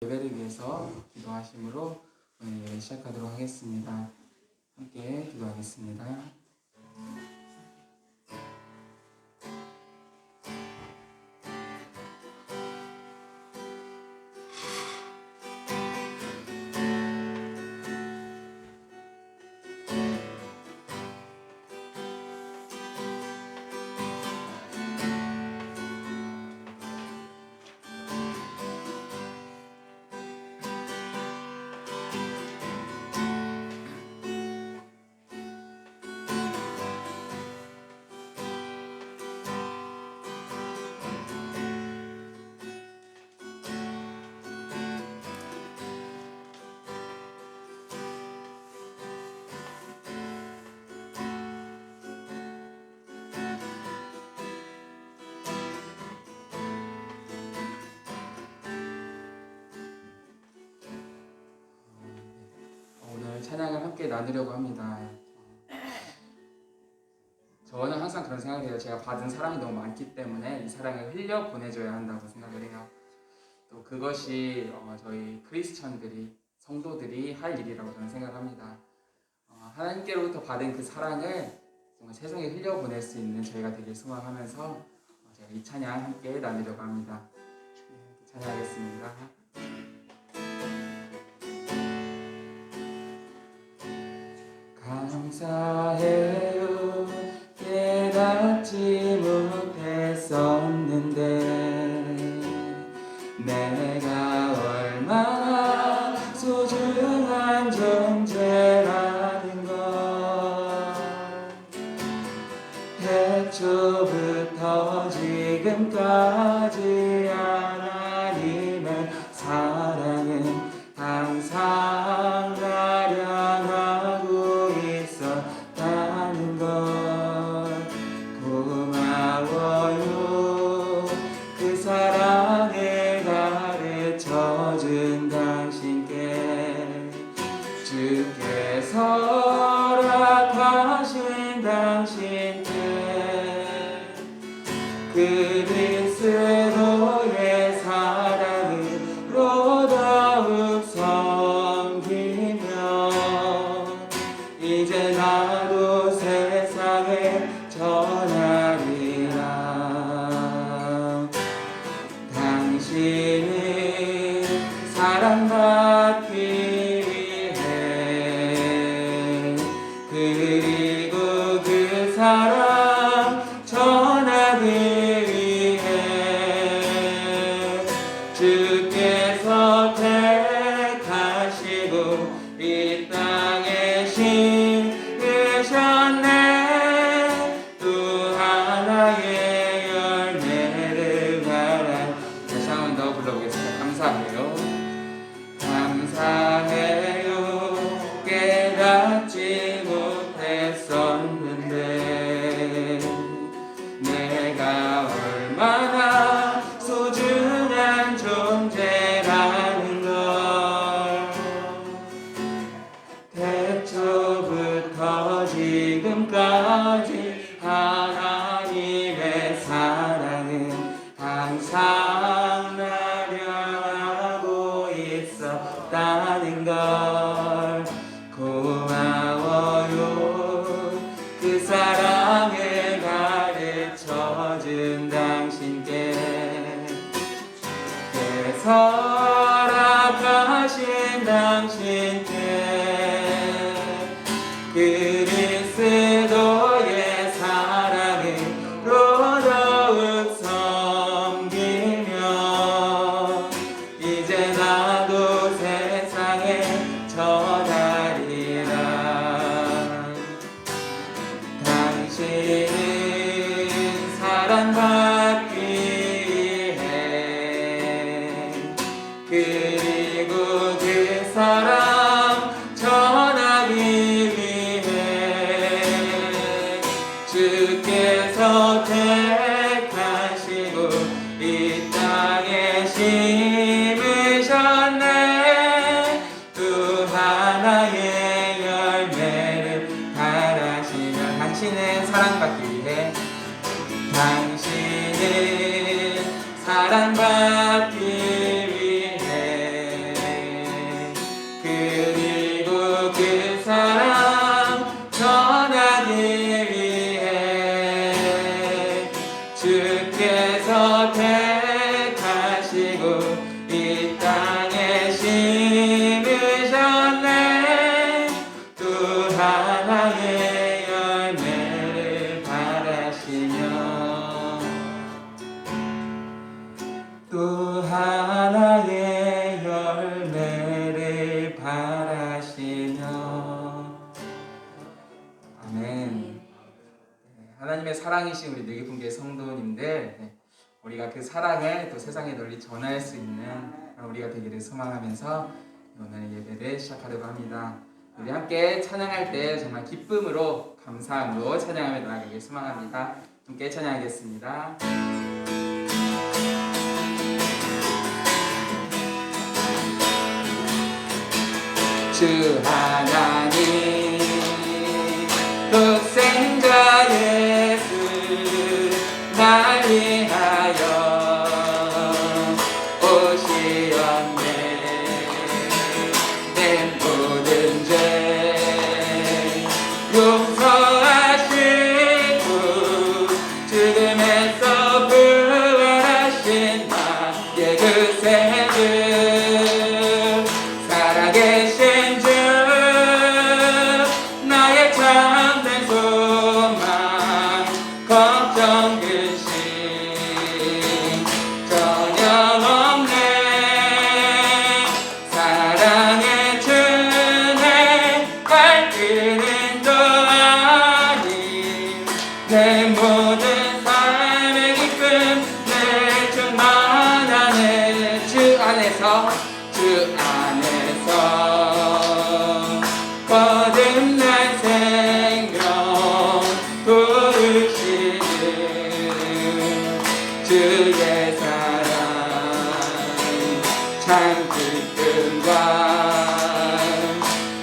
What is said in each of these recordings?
예배를 위해서 기도하심으로 오늘 예배 시작하도록 하겠습니다. 함께 기도하겠습니다. 오늘 찬양을 함께 나누려고 합니다. 저는 항상 그런 생각을 해요. 제가 받은 사랑이 너무 많기 때문에 이 사랑을 흘려 보내줘야 한다고 생각을 해요. 또 그것이 저희 크리스천들이, 성도들이 할 일이라고 저는 생각합니다. 하나님께로부터 받은 그 사랑을 정말 세상에 흘려 보낼 수 있는 저희가 되길 소망하면서 제가 이 찬양 함께 나누려고 합니다. 찬양하겠습니다. 감사해요. 깨닫지 못했었는데 내가 얼마나 소중한 존재라는 걸 태초부터 지금까지 하나님의 사랑은 항상 나를 향하고 있었다는 걸 고마워요. 그 사랑을 가르쳐준 당신께 주께서 허락하신 당신께 그리스도의 사랑으로 더욱 섬기며 이제 나도 세상에 전하리라. 당신은 사랑받기 위해 그리고 그 사랑 전하기 위해 주께서 택하시고 이 땅에 심으셨네. 또 하나의 열매를 바라. 다시 한 번 더 불러보겠습니다. 감사해요. 감사해요. 깨닫지 못했었는데 내가 얼마나 소중한 존재라는 걸 태초부터 지금까지 하나님의 사랑은 항상 나를 향하고 있었다는 걸 고마워요. 그 사랑을 가르쳐준 당신께 허락하신 당신께 그리스도의 사랑으로 더욱 섬기며 이제 나도 세상에 전하리라. 당신은 사랑받기 위해 그리고 그 사랑 전하기 위해 주께서 택하시고 이 땅에 심으셨네. 또 하나의 열매를 바라시며 당신은 사랑받기 위해 당신은 사랑받기 위해 사랑이신 우리 뇌기품교회 성도님들, 우리가 그 사랑을 또 세상에 널리 전할 수 있는 우리가 되기를 소망하면서 오늘 예배를 시작하려고 합니다. 우리 함께 찬양할 때 정말 기쁨으로 감사함으로 찬양하며 나아가길 소망합니다. 함께 찬양하겠습니다. 주 하나님 독생자 예수 날 위하여 오시었네. 내 모든 죄 용서하시고 죽음에서 부활하신 나의 그 세금 살아계신 주 나의 참된 소망 걱정 근심 전혀 없네. 사랑의 주네 갈 길은 또 아닌 내 모든 삶의 기쁨 내 충만하네. 주 안에서 거듭난 생명 도우시는 주의 사랑 참 기쁨과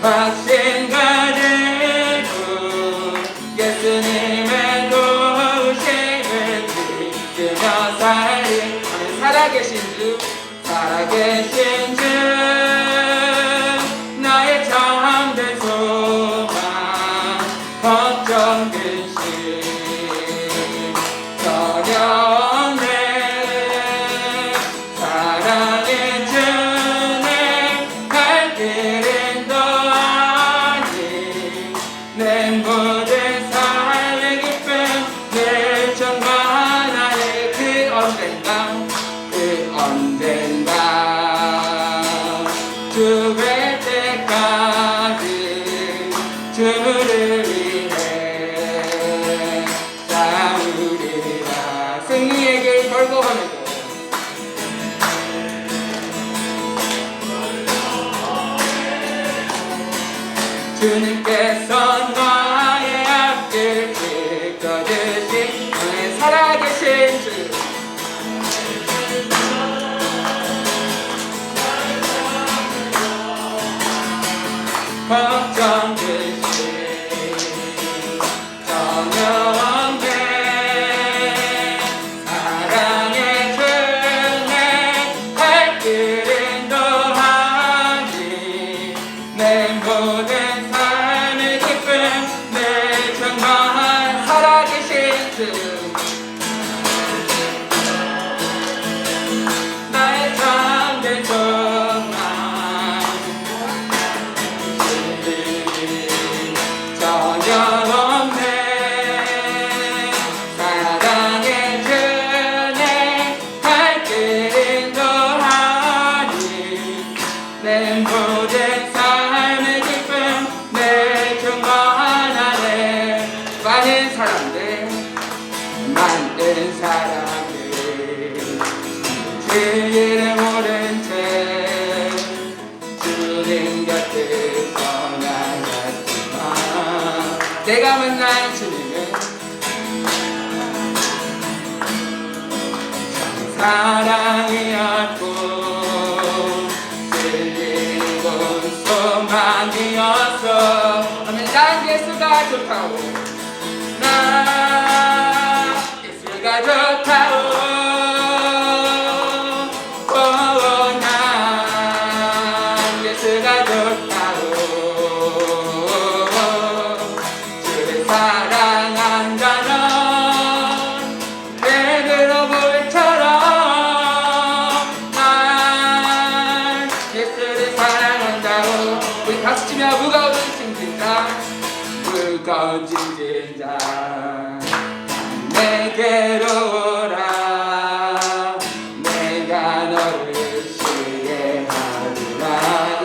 확신 가지고 예수님의 도우심을 믿으며 살리. 살아계신 주 나의 참된 소망 걱정 근심 전혀 없네. 사랑의 주네 갈 길은 또 아닌 내 모든 삶의 기쁨 늘 충만하네. 그 언젠가 죽을 때까지 주를 위해 싸우리라. 승리의 길 걸고 가면서 주님께서 나의 앞길 지켜주신 너의 살아계신 주 걱정 근심 전혀 없네. 사랑의 주네 갈 길은 또 아닌 내 모든 삶의 기쁨 내 충만 살아계신 주 나의 참된 소망 전혀 없네. 사랑의 주네 갈 길은 또 아닌 내 모든 삶의 기쁨 내 충만하네. 많은 사람들 주의를 모른 채 주님 곁을 떠나갔지만 내가 만난 주님은 사랑이었고 들리고 소망이었어. 난 예수가 좋다고 예수가 좋다고 난 예수가 좋다고 주를 사랑한다는 베드로 불처럼 난 예수를 사랑한다고. 우리 박수치며 무거운 짐진 자 내게로 오라. 내가 너를 시해하리라.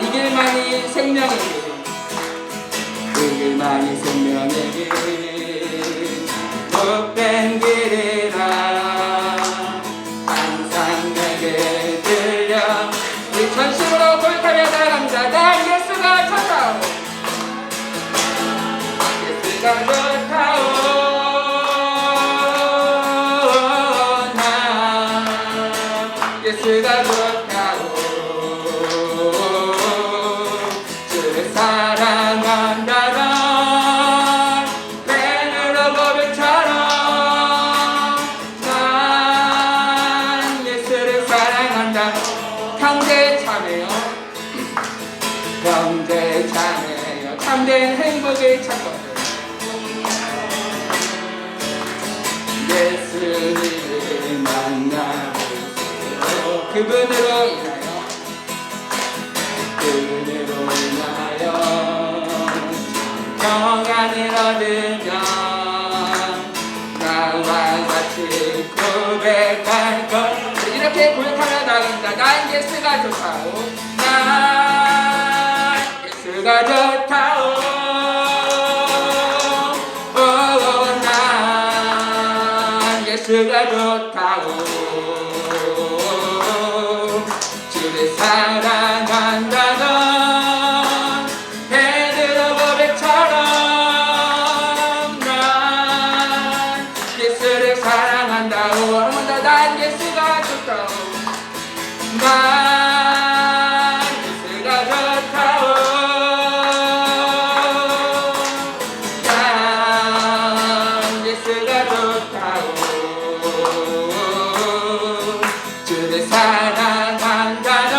이 길만이 생명의 길 그 길만이 생명의 길 복된 고백하며 나아갑니다. 난 예수가 좋다오. 예수가 좋다오. 난 예수가 좋다오. 주를 사랑한다면 형제 자매여 참된 행복을 찾거든 예수님을 만나볼수록 그분으로 인하여 평안을 얻으며 나와 같이 고백할 것 이렇게 고백하며 나간다. 난 예수가 좋다오. 난 예수가 좋다오. 난 예수가 좋다오. 주를 사랑한다던 베드로 고백처럼 난 예수를 사랑한다오. 한 번 더 난 예수가 좋다오. 난 예수가 좋다오. 난 예수가 좋다오. 주를 사랑한다던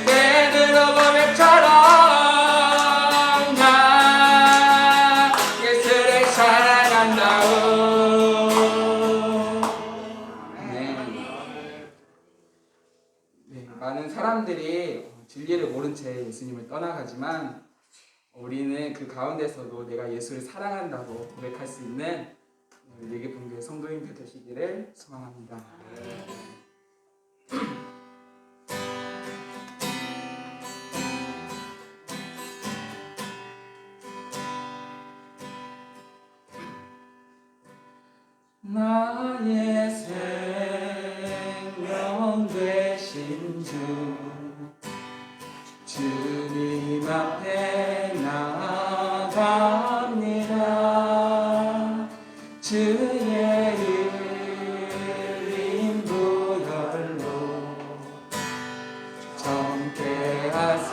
베드로 고백처럼 난 예수를 사랑한다오. 많은 사람들이 진리를 모른 채 예수님을 떠나가지만 우리는 그 가운데서도 내가 예수를 사랑한다고 고백할 수 있는 예기 분교의 성도님들 되시기를 소망합니다. 나의 생명 되신 주 주님 앞에 나아갑니다. 주의 흘린 보혈로 정케하사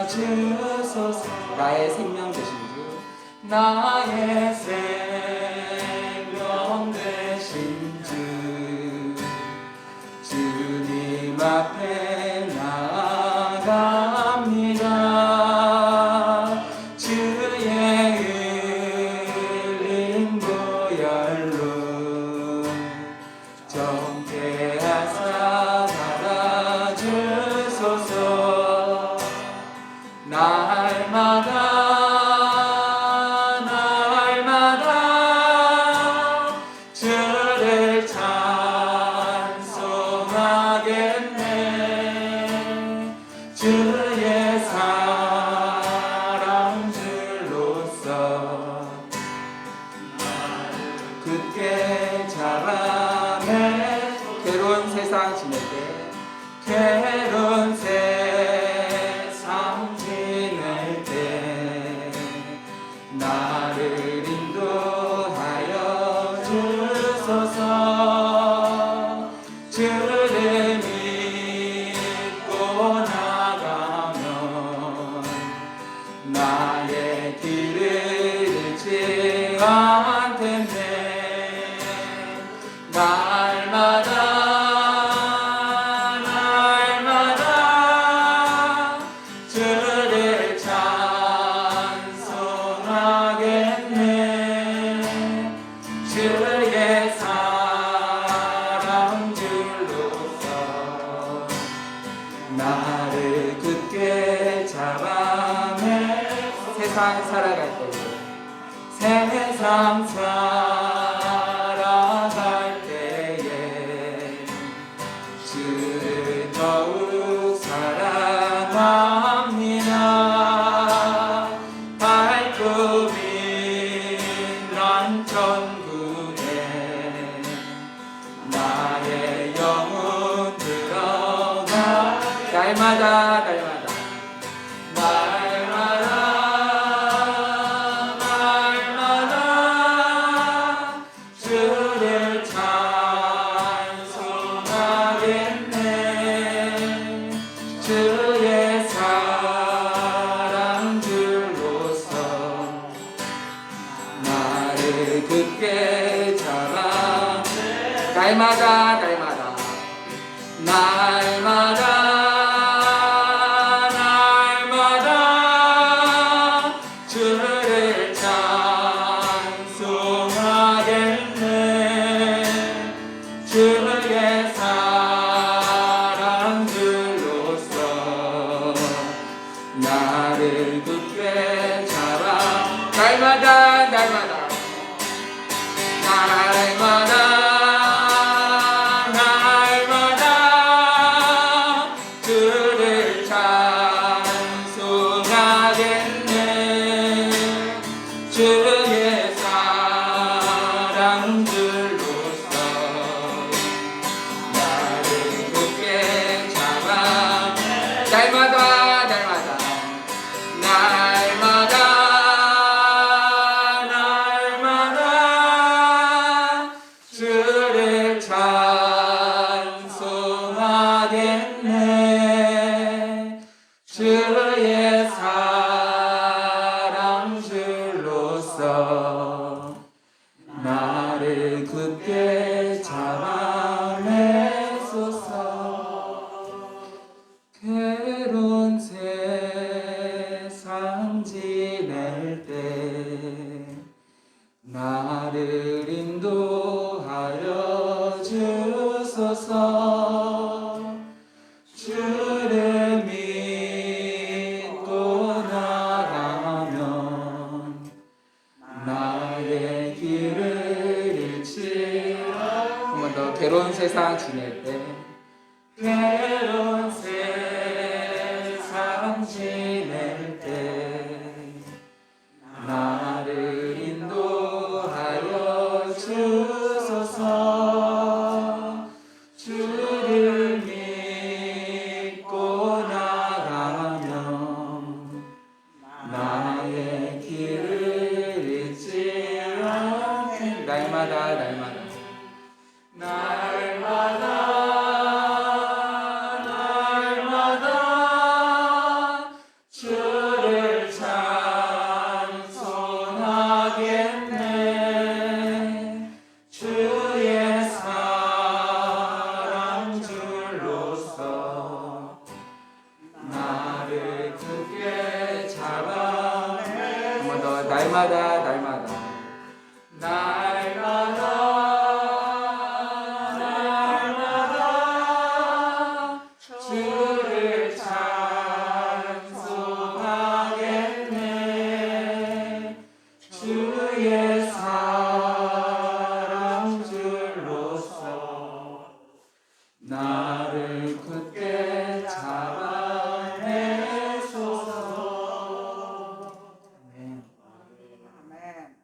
담아주소서. 나의 생명 되신 주 나의 생명 되신 주 주님 앞에 나아갑니다. 주의 흘린 보혈로 정케하사 받아주소서. 날마다 주를 찬송하겠네. 주의 사랑 줄로서 나를 굳게 잡아내. 괴로운 세상 지낼 때 괴로운 세상 지낼 때 나를 인도하여 주소서. 주를 믿고 나가면 나의 길을 잃지 않겠네. 날마다 주를 찬송하겠네. 주의 사랑 줄로서 나를 굳게 잡아내. 세상 살아갈 때 세상 살아갈 때에 주를 더욱 사랑합니다. 밝고 빛난 천국에 나의 영혼 들어가겠네. 날마다 날마다 날마다 날마다 주를 찬송하겠네. 주의 사랑 줄로서 나를 굳게 잡아 날마다 날마다 날마다 날마다 주를 찬송하겠네. 주의 사랑 줄로서 나를 굳게 잡아 날마다 날마다 날마다 주의 사랑 줄로서 나를 굳게 잡아 날마다 날마다 날마다 날마다 주를 찬송하겠네. 주의 사랑 줄로서 나를 굳게 잡아내소서. 괴로운 세상 지낼 때 나를 인도하여 주소서. 주를 믿고 나가면 나의 길을 잃지. 한 번 더. 괴로운 세상 지낼 때 괴로운 세상 지낼 때 나를 인도하여 주소서. 주를 믿고 나가면 나의 길을 잃지 않게 날마다 날마다 날마다 날마다 주를 찬송하겠네. 주의 사랑 줄로서 나를 굳게 잡아 한 번 더. 날마다 날마다 날마다 주를 찬송하겠네. 주의 사랑 줄로서 나를 굳게 잡아내소서. 아멘.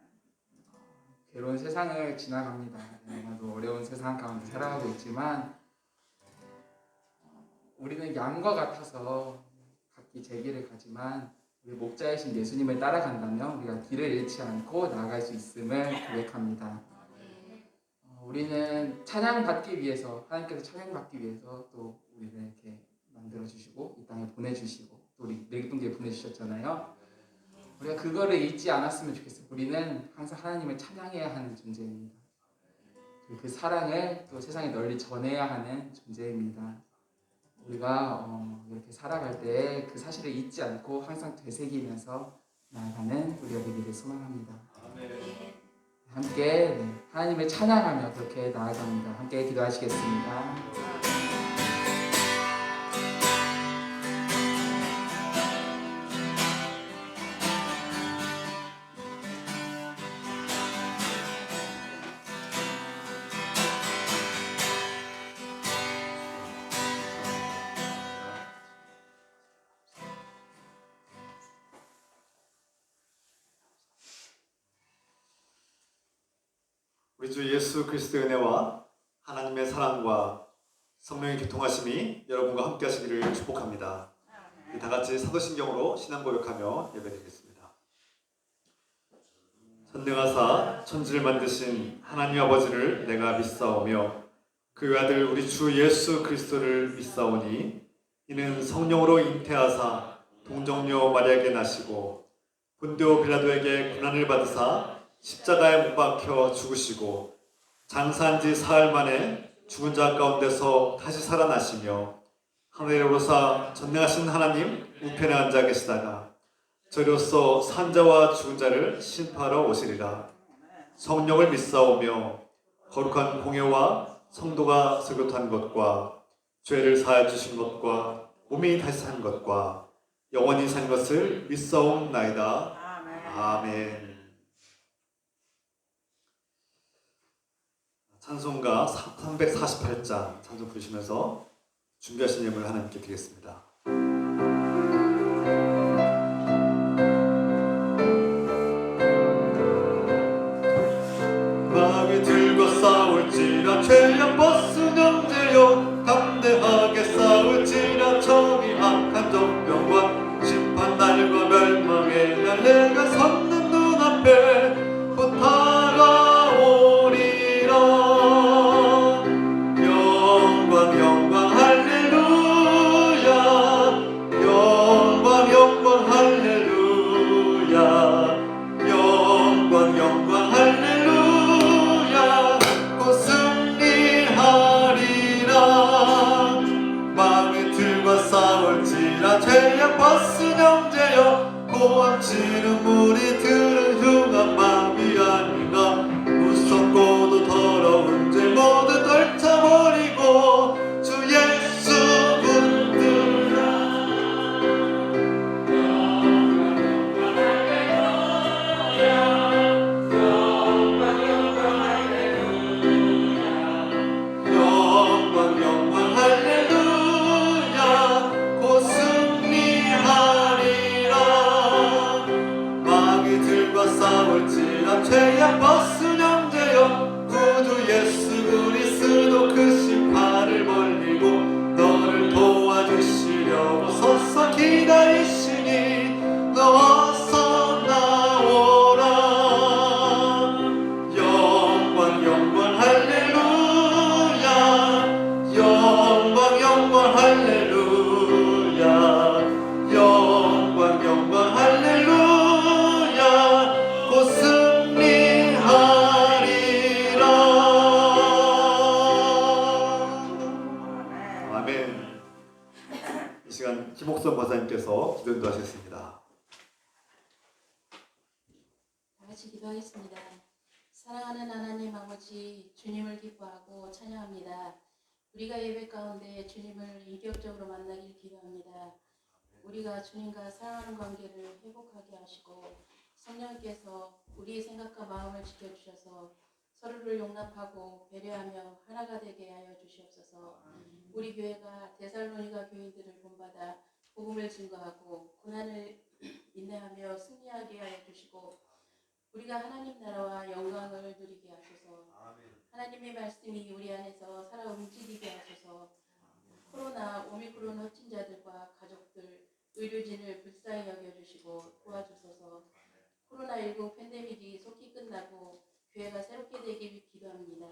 괴로운 세상을 지나갑니다. 아마도 어려운 세상 가운데 살아가고 있지만 우리는 양과 같아서 각기 제 길을 가지만 우리 목자이신 예수님을 따라간다면 우리가 길을 잃지 않고 나아갈 수 있음을 고백합니다. 우리는 찬양받기 위해서, 하나님께서 찬양받기 위해서 또 우리를 이렇게 만들어주시고 이 땅에 보내주시고 또 우리 내분기에 보내주셨잖아요. 우리가 그거를 잊지 않았으면 좋겠어요. 우리는 항상 하나님을 찬양해야 하는 존재입니다. 그 사랑을 또 세상에 널리 전해야 하는 존재입니다. 우리가 이렇게 살아갈 때 그 사실을 잊지 않고 항상 되새기면서 나아가는 우리가 되기를 소망합니다. 함께 하나님을 찬양하며 그렇게 나아갑니다. 함께 기도하시겠습니다. 우리 주 예수 그리스도의 은혜와 하나님의 사랑과 성령의 교통하심이 여러분과 함께 하시기를 축복합니다. 다 같이 사도신경으로 신앙 고백하며 예배드리겠습니다. 전능하사 천지를 만드신 하나님 아버지를 내가 믿사오며 그 아들 우리 주 예수 그리스도를 믿사오니 이는 성령으로 잉태하사 동정녀 마리아에게 나시고 본디오 빌라도에게 고난을 받으사 십자가에 못 박혀 죽으시고 장사한 지 사흘 만에 죽은 자 가운데서 다시 살아나시며 하늘에 오르사 전능하신 하나님 우편에 앉아 계시다가 저로서 산자와 죽은 자를 심판하러 오시리라. 성령을 믿사오며 거룩한 공예와 성도가 설교한 것과 죄를 사하여 주신 것과 몸이 다시 산 것과 영원히 산 것을 믿사옵나이다. 아멘. 찬송가 348장 찬송 부르시면서 준비하신 예물 하나님께 드리겠습니다. 마귀 들고 싸울지라 죄악 벗은 형제여 담대하게 싸울지라 정의 악한 정병과 심판날과 멸망의 날 내가 섰는 눈앞에 곧 다가오리라. 영광 영광 할렐루야 영광 영광 할렐루야 영광 영광 할렐루야 곧 승리하리라. 마음의 들과 싸울지라 죄악 벗은 형제여 고함치는 무리들은 흉한 마음이 아닌가. 무섭고도 더러운 죄 모두 떨쳐버리고 주 예수 붙들라. 영광 영광 할렐루야 곧 승리하리라. 마귀들과 싸울지라 죄악 벗은 형제여 구주 예수 그리스도 그 심판을 멀리고 너를 도와주시려고 서서 기다리시니 너 어서 나오라. 영광 영광 할렐루야 영광 영광 할렐루야 영광 영광 할렐루야 곧 승리하리라. 아멘. 이 시간 희목선 권사님께서 기도 인도하셨습니다. 다 같이 기도하겠습니다. 사랑하는 하나님 아버지, 주님을 기뻐하고 찬양합니다. 우리가 예배 가운데 주님을 인격적으로 만나길 기도합니다. 우리가 주님과 사랑하는 관계를 회복하게 하시고 성령께서 우리의 생각과 마음을 지켜주셔서 서로를 용납하고 배려하며 하나가 되게 하여 주시옵소서. 우리 교회가 데살로니가 교인들을 본받아 복음을 증거하고 고난을 인내하며 승리하게 하여 주시고 우리가 하나님 나라와 영광을 누리게 하소서. 하나님의 말씀이 우리 안에서 살아 움직이게 하소서. 코로나 오미크론 확진자들과 가족들, 의료진을 불쌍히 여겨주시고 도와주소서. 코로나19 팬데믹이 속히 끝나고 교회가 새롭게 되길 기도합니다.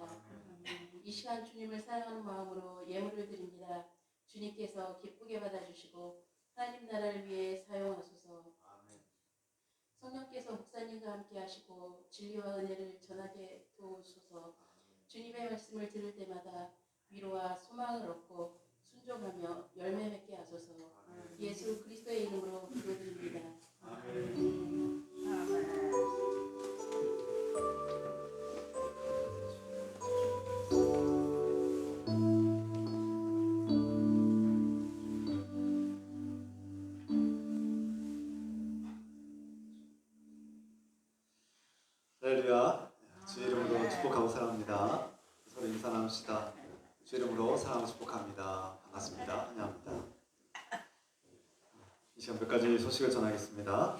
이 시간 주님을 사랑하는 마음으로 예물을 드립니다. 주님께서 기쁘게 받아주시고 하나님 나라를 위해 사용하소서. 성령께서 목사님과 함께 하시고 진리와 은혜를 전하게 도우소서. 주님의 말씀을 들을 때마다 위로와 소망을 얻고 순종하며 열매 맺게 하소서. 예수 그리스도의 이름으로 기도드립니다. 아멘. 할렐루야. 주의 이름으로 축복하고 사랑합니다. 서로 인사 나눕시다. 주의 이름으로 사랑하고 축복합니다. 반갑습니다. 환영합니다. 이 시간 몇 가지 소식을 전하겠습니다.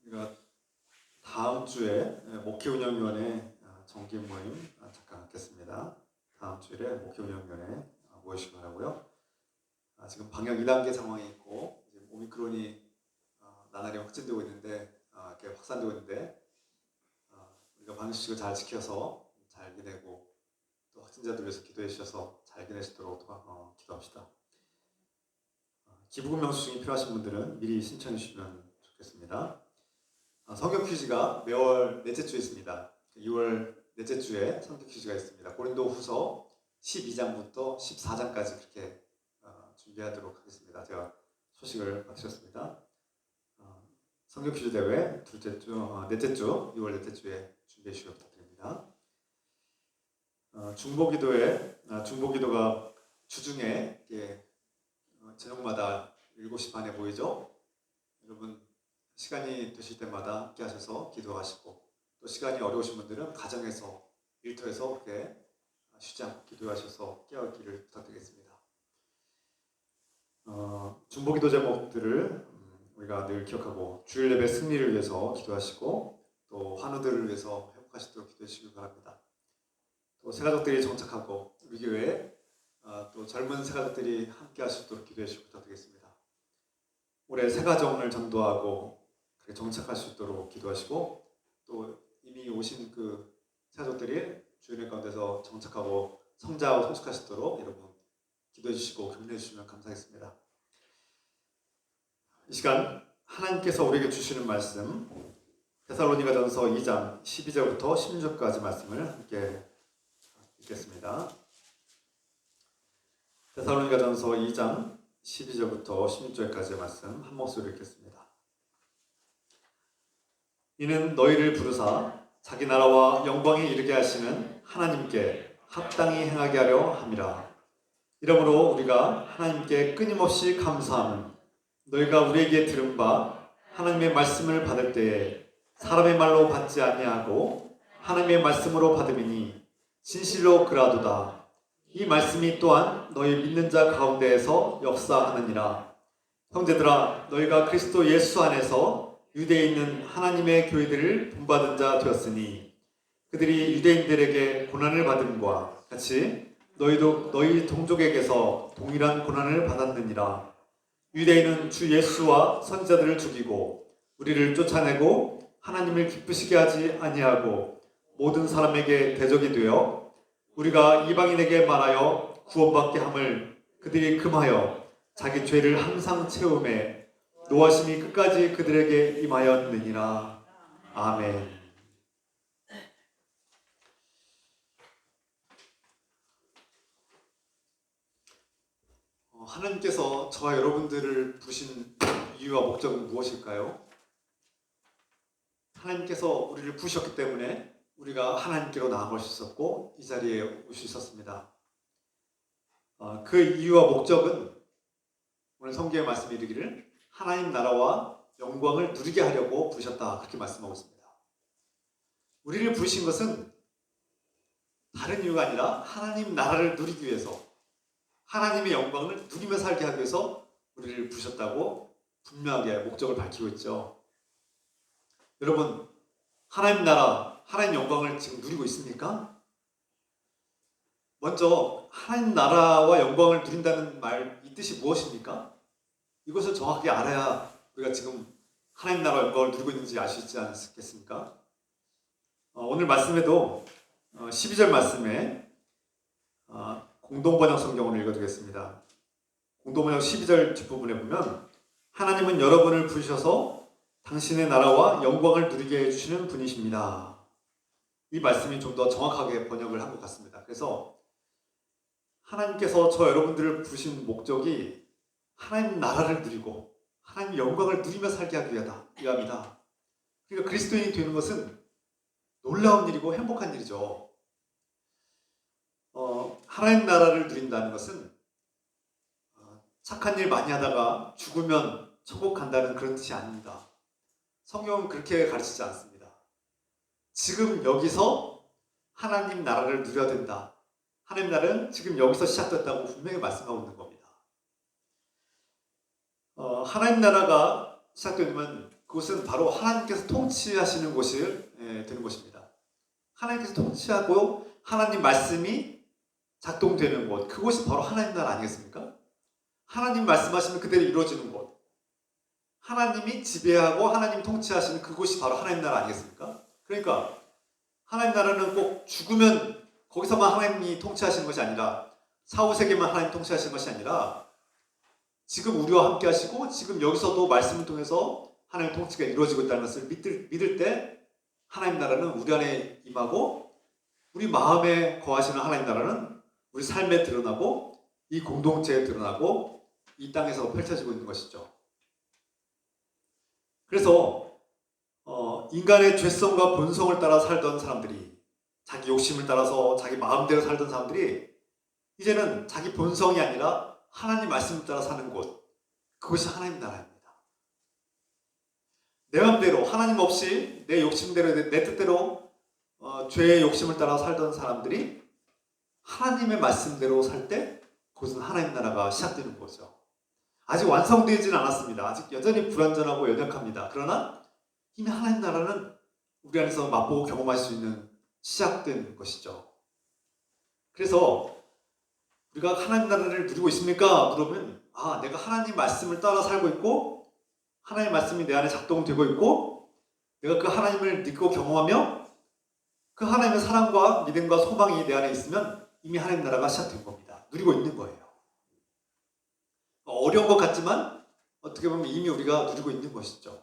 우리가 다음 주에 목회운영위원회 정기 모임 잠깐 갖겠습니다. 다음 주일에 목회 운영위원회 모이시기 바라고요. 지금 방역 2단계 상황이 있고 이제 오미크론이 나날이 확진되고 있는데 이렇게 확산되고 있는데 우리가 방역수칙을 잘 지켜서 잘 지내고 또 확진자들 위해서 기도해 주셔서 잘 지내시도록 기도합시다. 기부금 영수증이 필요하신 분들은 미리 신청해 주시면 좋겠습니다. 성경 퀴즈가 매월 넷째 주에 있습니다. 6월 넷째 주에 성경 퀴즈가 있습니다. 고린도후서 12장부터 14장까지 그렇게 준비하도록 하겠습니다. 제가 소식을 맡으셨습니다. 성경 퀴즈 대회 넷째 주 6월 넷째 주에 준비해 주시기 부탁드립니다. 중보기도가 주중에 저녁마다 7시 반에 모이죠. 여러분 시간이 되실 때마다 함께 하셔서 기도하시고 또 시간이 어려우신 분들은 가정에서 일터에서 그렇게 쉬지 않고 기도하셔서 깨어있기를 부탁드리겠습니다. 중보기도 제목들을 우리가 늘 기억하고 주일 예배 승리를 위해서 기도하시고 또 환우들을 위해서 회복하시도록 기도해 주시기 바랍니다. 또 새가족들이 정착하고 우리 교회에 또 젊은 새가족들이 함께 하시도록 기도해 주시기 부탁드리겠습니다. 올해 새가정을 전도하고 정착할 수 있도록 기도하시고 또 이미 오신 그 새가족들이 주일의 가운데서 정착하고 성장하고 성숙하시도록 여러분 기도해 주시고 격려해 주시면 감사하겠습니다. 이 시간 하나님께서 우리에게 주시는 말씀 데살로니가전서 2장 12절부터 16절까지 말씀을 함께 읽겠습니다. 데살로니가전서 2장 12절부터 16절까지의 말씀 한 목소리로 읽겠습니다. 이는 너희를 부르사 자기 나라와 영광에 이르게 하시는 하나님께 합당히 행하게 하려 함이라. 이러므로 우리가 하나님께 끊임없이 감사함은 너희가 우리에게 들은 바 하나님의 말씀을 받을 때에 사람의 말로 받지 아니하고 하나님의 말씀으로 받음이니 진실로 그라도다. 이 말씀이 또한 너희 믿는 자 가운데에서 역사하느니라. 형제들아 너희가 그리스도 예수 안에서 유대에 있는 하나님의 교회들을 본받은 자 되었으니 그들이 유대인들에게 고난을 받음과 같이 너희도 너희 동족에게서 동일한 고난을 받았느니라. 유대인은 주 예수와 선지자들을 죽이고 우리를 쫓아내고 하나님을 기쁘시게 하지 아니하고 모든 사람에게 대적이 되어 우리가 이방인에게 말하여 구원받게 함을 그들이 금하여 자기 죄를 항상 채우매 노하심이 끝까지 그들에게 임하였느니라. 아멘. 하나님께서 저와 여러분들을 부르신 이유와 목적은 무엇일까요? 하나님께서 우리를 부르셨기 때문에 우리가 하나님께로 나아갈 수 있었고 이 자리에 올 수 있었습니다. 그 이유와 목적은 오늘 성경의 말씀이 이르기를 하나님 나라와 영광을 누리게 하려고 부르셨다 그렇게 말씀하고 있습니다. 우리를 부르신 것은 다른 이유가 아니라 하나님 나라를 누리기 위해서 하나님의 영광을 누리며 살게 하기 위해서 우리를 부르셨다고 분명하게 목적을 밝히고 있죠. 여러분 하나님 나라, 하나님 영광을 지금 누리고 있습니까? 먼저 하나님 나라와 영광을 누린다는 말, 이 뜻이 무엇입니까? 이것을 정확하게 알아야 우리가 지금 하나님 나라 영광을 누리고 있는지 알 수 있지 않겠습니까? 오늘 말씀에도 12절 말씀에 공동번역 성경을 읽어드리겠습니다. 공동번역 12절 뒷부분에 보면 하나님은 여러분을 부르셔서 당신의 나라와 영광을 누리게 해주시는 분이십니다. 이 말씀이 좀 더 정확하게 번역을 한 것 같습니다. 그래서 하나님께서 저 여러분들을 부르신 목적이 하나님 나라를 누리고 하나님 영광을 누리며 살게 하기 위함이다. 그러니까 그리스도인이 되는 것은 놀라운 일이고 행복한 일이죠. 하나님 나라를 누린다는 것은 착한 일 많이 하다가 죽으면 천국 간다는 그런 뜻이 아닙니다. 성경은 그렇게 가르치지 않습니다. 지금 여기서 하나님 나라를 누려야 된다. 하나님 나라는 지금 여기서 시작됐다고 분명히 말씀하고 있는 겁니다. 하나님 나라가 시작되면 그곳은 바로 하나님께서 통치하시는 곳이 되는 곳입니다. 하나님께서 통치하고 하나님 말씀이 작동되는 곳, 그곳이 바로 하나님 나라 아니겠습니까? 하나님 말씀하시면 그대로 이루어지는 곳, 하나님이 지배하고 하나님 통치하시는 그곳이 바로 하나님 나라 아니겠습니까? 그러니까 하나님 나라는 꼭 죽으면 거기서만 하나님이 통치하시는 것이 아니라 사후세계만 하나님 통치하시는 것이 아니라 지금 우리와 함께 하시고 지금 여기서도 말씀을 통해서 하나님 통치가 이루어지고 있다는 것을 믿을 때 하나님 나라는 우리 안에 임하고 우리 마음에 거하시는 하나님 나라는 우리 삶에 드러나고 이 공동체에 드러나고 이 땅에서 펼쳐지고 있는 것이죠. 그래서 인간의 죄성과 본성을 따라 살던 사람들이, 자기 욕심을 따라서 자기 마음대로 살던 사람들이 이제는 자기 본성이 아니라 하나님 말씀을 따라 사는 곳, 그것이 하나님 나라입니다. 내 마음대로, 하나님 없이 내 욕심대로, 내 뜻대로 죄의 욕심을 따라 살던 사람들이 하나님의 말씀대로 살 때 그것은 하나님 나라가 시작되는 거죠. 아직 완성되지는 않았습니다. 아직 여전히 불완전하고 연약합니다. 그러나 이미 하나님 나라는 우리 안에서 맛보고 경험할 수 있는 시작된 것이죠. 그래서 우리가 하나님 나라를 누리고 있습니까? 물으면 내가 하나님 말씀을 따라 살고 있고 하나님 말씀이 내 안에 작동되고 있고 내가 그 하나님을 믿고 경험하며 그 하나님의 사랑과 믿음과 소망이 내 안에 있으면 이미 하나님 나라가 시작된 겁니다. 누리고 있는 거예요. 어려운 것 같지만 어떻게 보면 이미 우리가 누리고 있는 것이죠.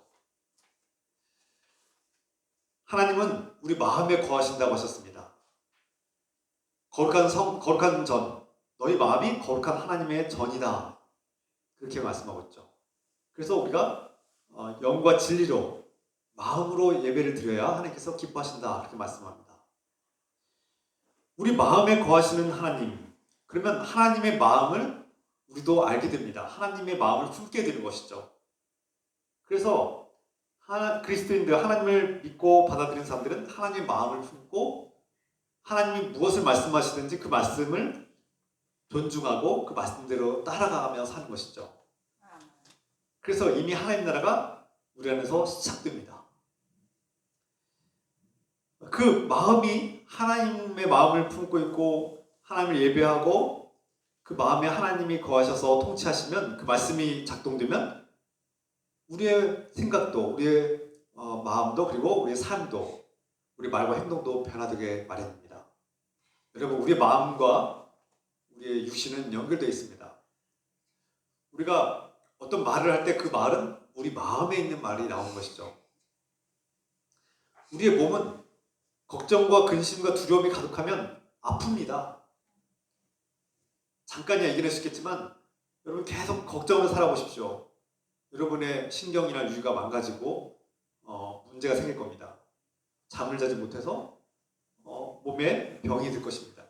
하나님은 우리 마음에 거하신다고 하셨습니다. 거룩한 전, 너희 마음이 거룩한 하나님의 전이다. 그렇게 말씀하고 있죠. 그래서 우리가 영과 진리로 마음으로 예배를 드려야 하나님께서 기뻐하신다. 그렇게 말씀합니다. 우리 마음에 거하시는 하나님, 그러면 하나님의 마음을 우리도 알게 됩니다. 하나님의 마음을 품게 되는 것이죠. 그래서 그리스도인들, 하나님을 믿고 받아들이는 사람들은 하나님의 마음을 품고 하나님이 무엇을 말씀하시든지 그 말씀을 존중하고 그 말씀대로 따라가며 사는 것이죠. 그래서 이미 하나님 나라가 우리 안에서 시작됩니다. 그 마음이 하나님의 마음을 품고 있고 하나님을 예배하고 그 마음에 하나님이 거하셔서 통치하시면 그 말씀이 작동되면 우리의 생각도 우리의 마음도 그리고 우리의 삶도 우리 말과 행동도 변화되게 마련입니다. 여러분, 우리의 마음과 우리의 육신은 연결되어 있습니다. 우리가 어떤 말을 할 때 그 말은 우리 마음에 있는 말이 나오는 것이죠. 우리의 몸은 걱정과 근심과 두려움이 가득하면 아픕니다. 잠깐이야 이겨낼 수 있겠지만 여러분 계속 걱정을 살아보십시오. 여러분의 신경이나 유의가 망가지고 문제가 생길 겁니다. 잠을 자지 못해서 몸에 병이 들 것입니다.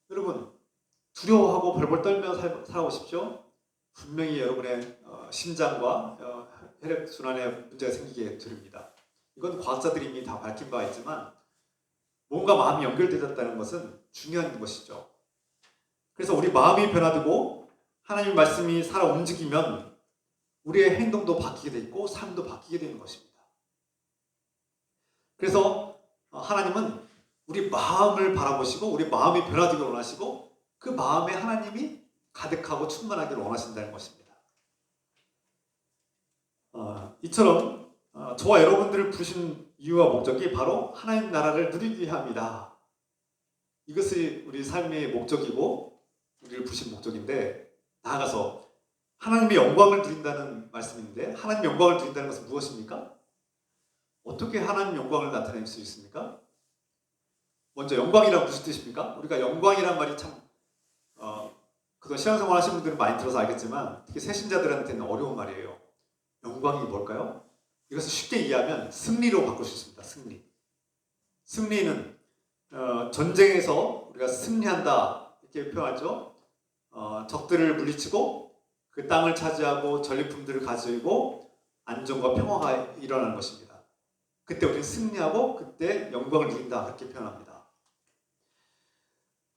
여러분 두려워하고 벌벌 떨며 살아보십시오. 분명히 여러분의 심장과 혈액순환에 문제가 생기게 됩니다. 이건 과학자들이 이미 다 밝힌 바가 있지만 몸과 마음이 연결되었다는 것은 중요한 것이죠. 그래서 우리 마음이 변화되고 하나님의 말씀이 살아 움직이면 우리의 행동도 바뀌게 돼 있고 삶도 바뀌게 되는 것입니다. 그래서 하나님은 우리 마음을 바라보시고 우리 마음이 변화되길 원하시고 그 마음에 하나님이 가득하고 충만하기를 원하신다는 것입니다. 이처럼 저와 여러분들을 부르신 이유와 목적이 바로 하나님 나라를 누리기 위함이다. 이것이 우리 삶의 목적이고 우리를 부르신 목적인데, 나아가서 하나님의 영광을 누린다는 말씀인데 하나님의 영광을 누린다는 것은 무엇입니까? 어떻게 하나님의 영광을 나타낼 수 있습니까? 먼저 영광이란 무슨 뜻입니까? 우리가 영광이란 말이 참 그동안 신앙생활 하신 분들은 많이 들어서 알겠지만 특히 새신자들한테는 어려운 말이에요. 영광이 뭘까요? 이것을 쉽게 이해하면 승리로 바꿀 수 있습니다. 승리는 전쟁에서 우리가 승리한다 이렇게 표현하죠. 적들을 물리치고 그 땅을 차지하고 전리품들을 가지고 안정과 평화가 일어나는 것입니다. 그때 우리는 승리하고 그때 영광을 누린다 그렇게 표현합니다.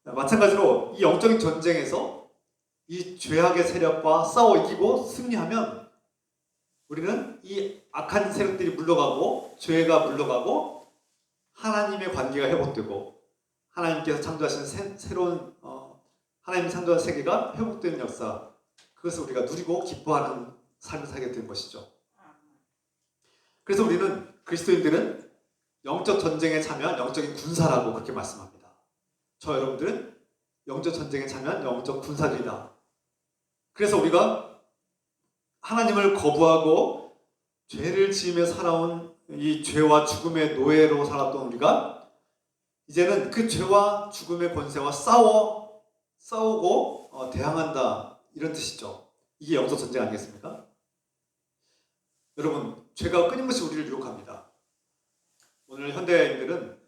마찬가지로 이 영적인 전쟁에서 이 죄악의 세력과 싸워 이기고 승리하면 우리는 이 악한 세력들이 물러가고 죄가 물러가고 하나님의 관계가 회복되고 하나님께서 창조하신 새로운 하나님 창조한 세계가 회복되는 역사, 그것을 우리가 누리고 기뻐하는 삶을 살게 된 것이죠. 그래서 우리는 그리스도인들은 영적 전쟁에 참여한 영적인 군사라고 그렇게 말씀합니다. 저 여러분들은 영적 전쟁에 참여한 영적 군사들이다. 그래서 우리가 하나님을 거부하고 죄를 지으며 살아온 이 죄와 죽음의 노예로 살았던 우리가 이제는 그 죄와 죽음의 권세와 싸우고 대항한다, 이런 뜻이죠. 이게 영적 전쟁 아니겠습니까? 여러분, 죄가 끊임없이 우리를 유혹합니다. 오늘 현대인들은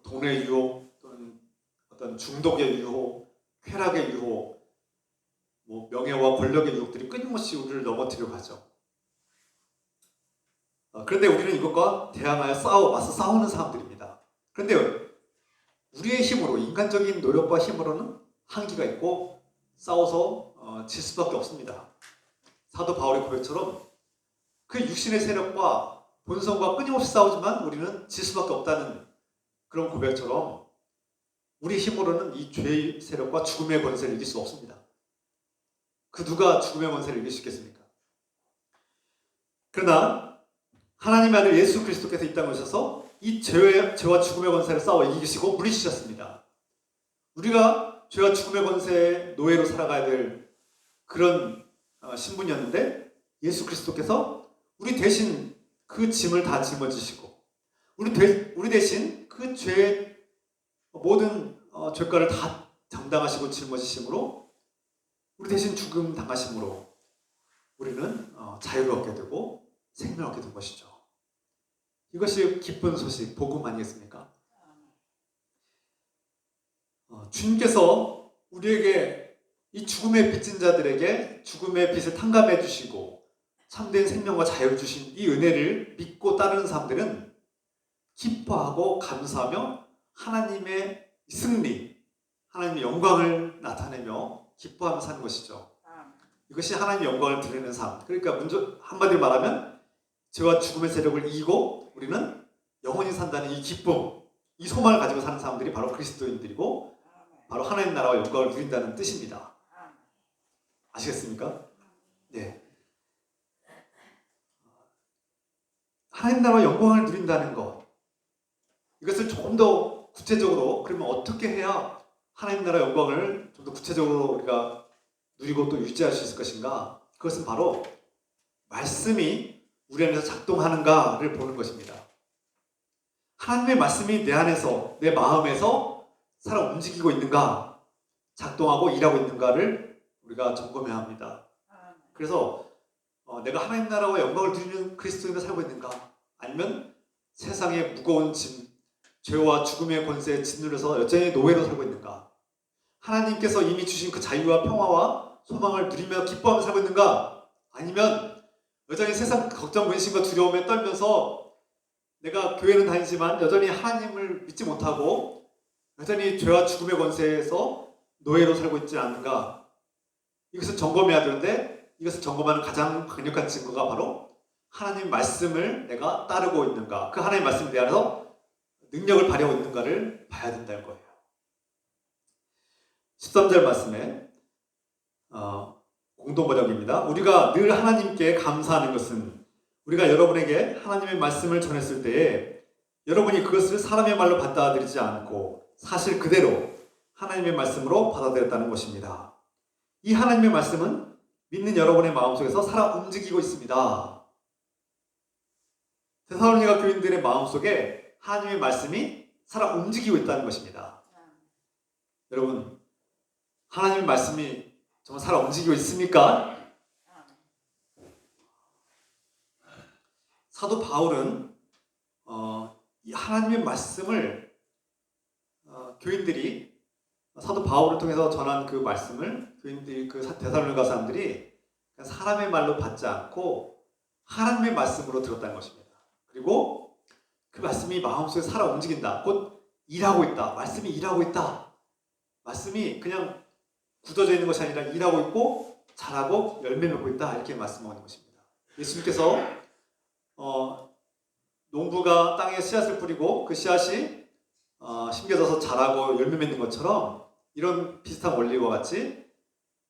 돈의 유혹 또는 어떤 중독의 유혹, 쾌락의 유혹, 명예와 권력의 유혹들이 끊임없이 우리를 넘어뜨려 가죠. 그런데 우리는 이것과 대항하여 맞서 싸우는 사람들입니다. 그런데 우리의 힘으로, 인간적인 노력과 힘으로는 한계가 있고 싸워서 질 수밖에 없습니다. 사도 바울의 고백처럼 그 육신의 세력과 본성과 끊임없이 싸우지만 우리는 질 수밖에 없다는 그런 고백처럼 우리 힘으로는 이 죄의 세력과 죽음의 권세를 이길 수 없습니다. 그 누가 죽음의 권세를 이길 수 있겠습니까? 그러나 하나님의 아들 예수 그리스도께서 이 땅에 오셔서 이 죄와 죽음의 권세를 싸워 이기시고 물리치셨습니다. 우리가 죄와 죽음의 권세의 노예로 살아가야 될 그런 신분이었는데 예수 그리스도께서 우리 대신 그 짐을 다 짊어지시고 우리 대신 그 죄의 모든 죄가를 다 담당하시고 짊어지심으로 우리 대신 죽음 당하심으로 우리는 자유를 얻게 되고 생명을 얻게 된 것이죠. 이것이 기쁜 소식, 복음 아니겠습니까? 주님께서 우리에게 이 죽음의 빚진 자들에게 죽음의 빚을 탕감해 주시고 참된 생명과 자유를 주신 이 은혜를 믿고 따르는 사람들은 기뻐하고 감사하며 하나님의 승리, 하나님의 영광을 나타내며 기뻐하며 사는 것이죠. 이것이 하나님의 영광을 드리는 삶. 그러니까 한마디로 말하면 죄와 죽음의 세력을 이기고 우리는 영원히 산다는 이 기쁨, 이 소망을 가지고 사는 사람들이 바로 그리스도인들이고 바로 하나님 나라와 영광을 누린다는 뜻입니다. 아시겠습니까? 네. 하나님 나라와 영광을 누린다는 것, 이것을 조금 더 구체적으로, 그러면 어떻게 해야 하나님 나라 영광을 좀 더 구체적으로 우리가 누리고 또 유지할 수 있을 것인가? 그것은 바로 말씀이 우리 안에서 작동하는가를 보는 것입니다. 하나님의 말씀이 내 안에서, 내 마음에서 살아 움직이고 있는가, 작동하고 일하고 있는가를 우리가 점검해야 합니다. 그래서 내가 하나님 나라와 영광을 누리는 그리스도인으로 살고 있는가, 아니면 세상의 무거운 짐, 죄와 죽음의 권세에 짓눌려서 여전히 노예로 살고 있는가, 하나님께서 이미 주신 그 자유와 평화와 소망을 누리며 기뻐하며 살고 있는가, 아니면 여전히 세상 걱정, 근심과 두려움에 떨면서 내가 교회는 다니지만 여전히 하나님을 믿지 못하고 여전히 죄와 죽음의 권세에서 노예로 살고 있지 않는가, 이것을 점검해야 되는데 이것을 점검하는 가장 강력한 증거가 바로 하나님 말씀을 내가 따르고 있는가, 그 하나님 말씀에 대해서 능력을 발휘하고 있는가를 봐야 된다는 거예요. 13절 말씀에 공동번역입니다. 우리가 늘 하나님께 감사하는 것은 우리가 여러분에게 하나님의 말씀을 전했을 때에 여러분이 그것을 사람의 말로 받아들이지 않고 사실 그대로 하나님의 말씀으로 받아들였다는 것입니다. 이 하나님의 말씀은 믿는 여러분의 마음속에서 살아 움직이고 있습니다. 데살로니가 교인들의 마음속에 하나님의 말씀이 살아 움직이고 있다는 것입니다. 여러분, 하나님의 말씀이 정말 살아 움직이고 있습니까? 사도 바울은 이 하나님의 말씀을 교인들이 사도 바울을 통해서 전한 그 말씀을 교인들이, 그 데살로니가 사람들이 사람의 말로 받지 않고 하나님의 말씀으로 들었다는 것입니다. 그리고 그 말씀이 마음속에 살아 움직인다. 곧 일하고 있다. 말씀이 일하고 있다. 말씀이 그냥 굳어져 있는 것이 아니라 일하고 있고 잘하고 열매 맺고 있다. 이렇게 말씀하는 것입니다. 예수님께서 농부가 땅에 씨앗을 뿌리고 그 씨앗이 심겨져서 자라고 열매 맺는 것처럼 이런 비슷한 원리와 같이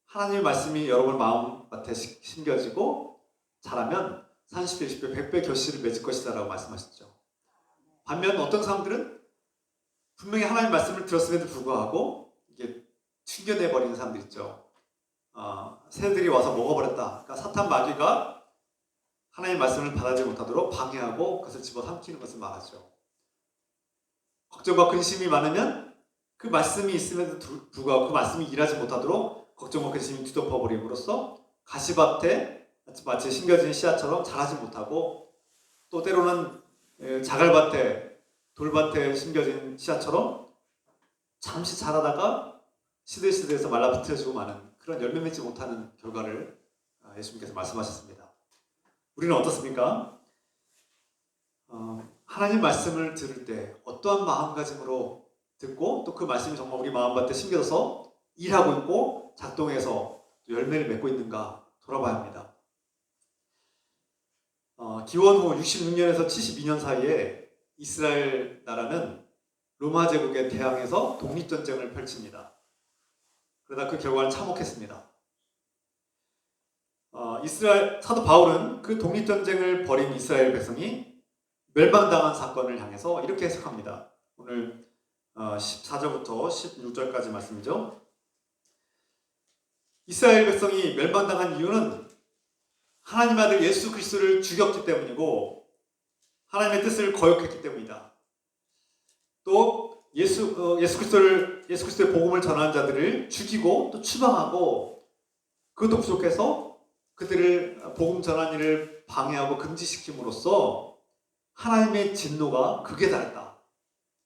하나님의 말씀이 여러분 마음밭에 심겨지고 자라면 30배, 20배, 100배 결실을 맺을 것이다 라고 말씀하셨죠. 반면 어떤 사람들은 분명히 하나님의 말씀을 들었음에도 불구하고 이게 튕겨내버리는 사람들 있죠. 새들이 와서 먹어버렸다. 그러니까 사탄 마귀가 하나님의 말씀을 받아들이지 못하도록 방해하고 그것을 집어삼키는 것을 말하죠. 걱정과 근심이 많으면 그 말씀이 있음에도 불구하고 그 말씀이 일하지 못하도록 걱정과 근심이 뒤덮어버림으로써 가시밭에 마치 심겨진 씨앗처럼 자라지 못하고 또 때로는 자갈밭에 돌밭에 심겨진 씨앗처럼 잠시 자라다가 시들시들해서 말라비틀어지고 마는 그런 열매 맺지 못하는 결과를 예수님께서 말씀하셨습니다. 우리는 어떻습니까? 하나님 말씀을 들을 때 어떠한 마음가짐으로 듣고 또 그 말씀이 정말 우리 마음밭에 심겨져서 일하고 있고 작동해서 열매를 맺고 있는가 돌아봐야 합니다. 기원 후 66년에서 72년 사이에 이스라엘 나라는 로마 제국에 대항해서 독립전쟁을 펼칩니다. 그러다 그 결과는 참혹했습니다. 이스라엘 사도 바울은 그 독립전쟁을 벌인 이스라엘 백성이 멸망당한 사건을 향해서 이렇게 해석합니다. 오늘 14절부터 16절까지 말씀이죠. 이스라엘 백성이 멸망당한 이유는 하나님 아들 예수 그리스도를 죽였기 때문이고 하나님의 뜻을 거역했기 때문이다. 또 예수 그리스도의 복음을 전하는 자들을 죽이고 또 추방하고 그것도 부족해서 그들을 복음 전하는 일을 방해하고 금지시킴으로써 하나님의 진노가 극에 달했다.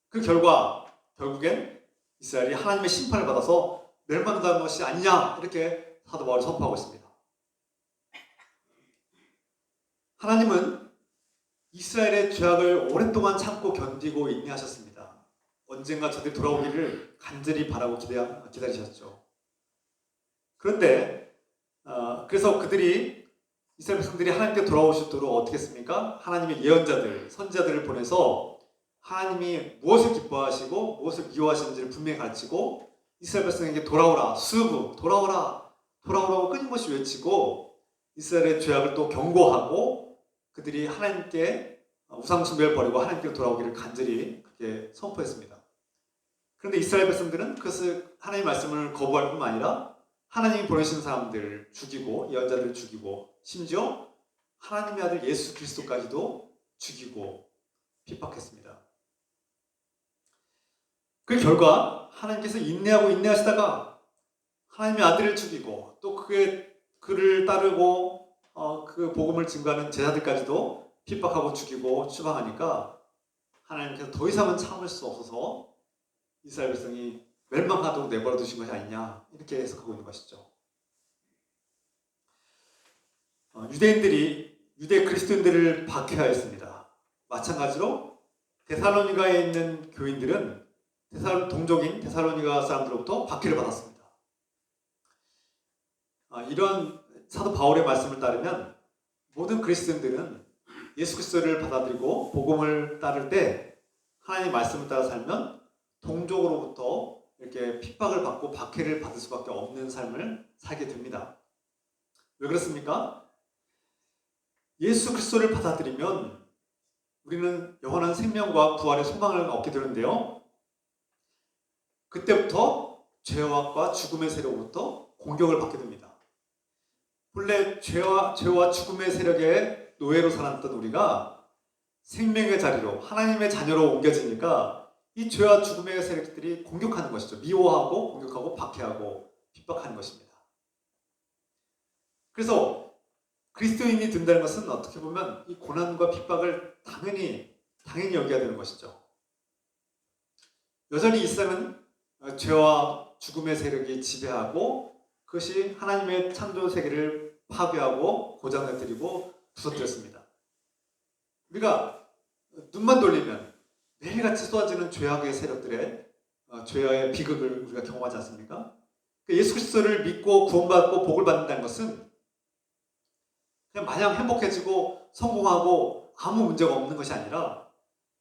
그 결과 결국엔 이스라엘이 하나님의 심판을 받아서 멸망당한 것이 아니냐 이렇게 사도 바울이 선포하고 있습니다. 하나님은 이스라엘의 죄악을 오랫동안 참고 견디고 인내하셨습니다. 언젠가 저들이 돌아오기를 간절히 바라고 기다리셨죠. 그런데 그래서 그들이 이스라엘 백성들이 하나님께 돌아오시도록 어떻게 했습니까? 하나님의 예언자들, 선지자들을 보내서 하나님이 무엇을 기뻐하시고 무엇을 미워하시는지를 분명히 가르치고 이스라엘 백성에게 돌아오라, 수브, 돌아오라고 끊임없이 외치고 이스라엘의 죄악을 또 경고하고 그들이 하나님께 우상 숭배를 버리고 하나님께 돌아오기를 간절히 그렇게 선포했습니다. 그런데 이스라엘 백성들은 그것을 하나님의 말씀을 거부할 뿐만 아니라 하나님이 보내신 사람들을 죽이고 예언자들을 죽이고 심지어 하나님의 아들 예수 그리스도까지도 죽이고 핍박했습니다. 그 결과 하나님께서 인내하고 인내하시다가 하나님의 아들을 죽이고 또 그를 따르고 그 복음을 증거하는 제자들까지도 핍박하고 죽이고 추방하니까 하나님께서 더 이상은 참을 수 없어서 이스라엘 백성이 멸망하도록 내버려 두신 것이 아니냐 이렇게 해석하고 있는 것이죠. 유대인들이 유대 그리스도인들을 박해하였습니다. 마찬가지로 데살로니가에 있는 교인들은 동족인 데살로니가 사람들로부터 박해를 받았습니다. 이런 사도 바울의 말씀을 따르면 모든 그리스도인들은 예수 그리스도를 받아들이고 복음을 따를 때 하나님의 말씀을 따라 살면 동족으로부터 이렇게 핍박을 받고 박해를 받을 수밖에 없는 삶을 살게 됩니다. 왜 그렇습니까? 예수 그리스도를 받아들이면 우리는 영원한 생명과 부활의 소망을 얻게 되는데요. 그때부터 죄악과 죽음의 세력으로부터 공격을 받게 됩니다. 본래 죄와 죽음의 세력의 노예로 살았던 우리가 생명의 자리로 하나님의 자녀로 옮겨지니까 이 죄와 죽음의 세력들이 공격하는 것이죠. 미워하고 공격하고 박해하고 핍박하는 것입니다. 그래서 그리스도인이 된다는 것은 어떻게 보면 이 고난과 핍박을 당연히 여겨야 되는 것이죠. 여전히 이 세상은 죄와 죽음의 세력이 지배하고 그것이 하나님의 창조 세계를 파괴하고 고장내뜨리고 부서뜨렸습니다. 우리가 눈만 돌리면 매일같이 쏟아지는 죄악의 세력들의 죄의 비극을 우리가 경험하지 않습니까? 예수 그리스도를 믿고 구원받고 복을 받는다는 것은 그냥 마냥 행복해지고 성공하고 아무 문제가 없는 것이 아니라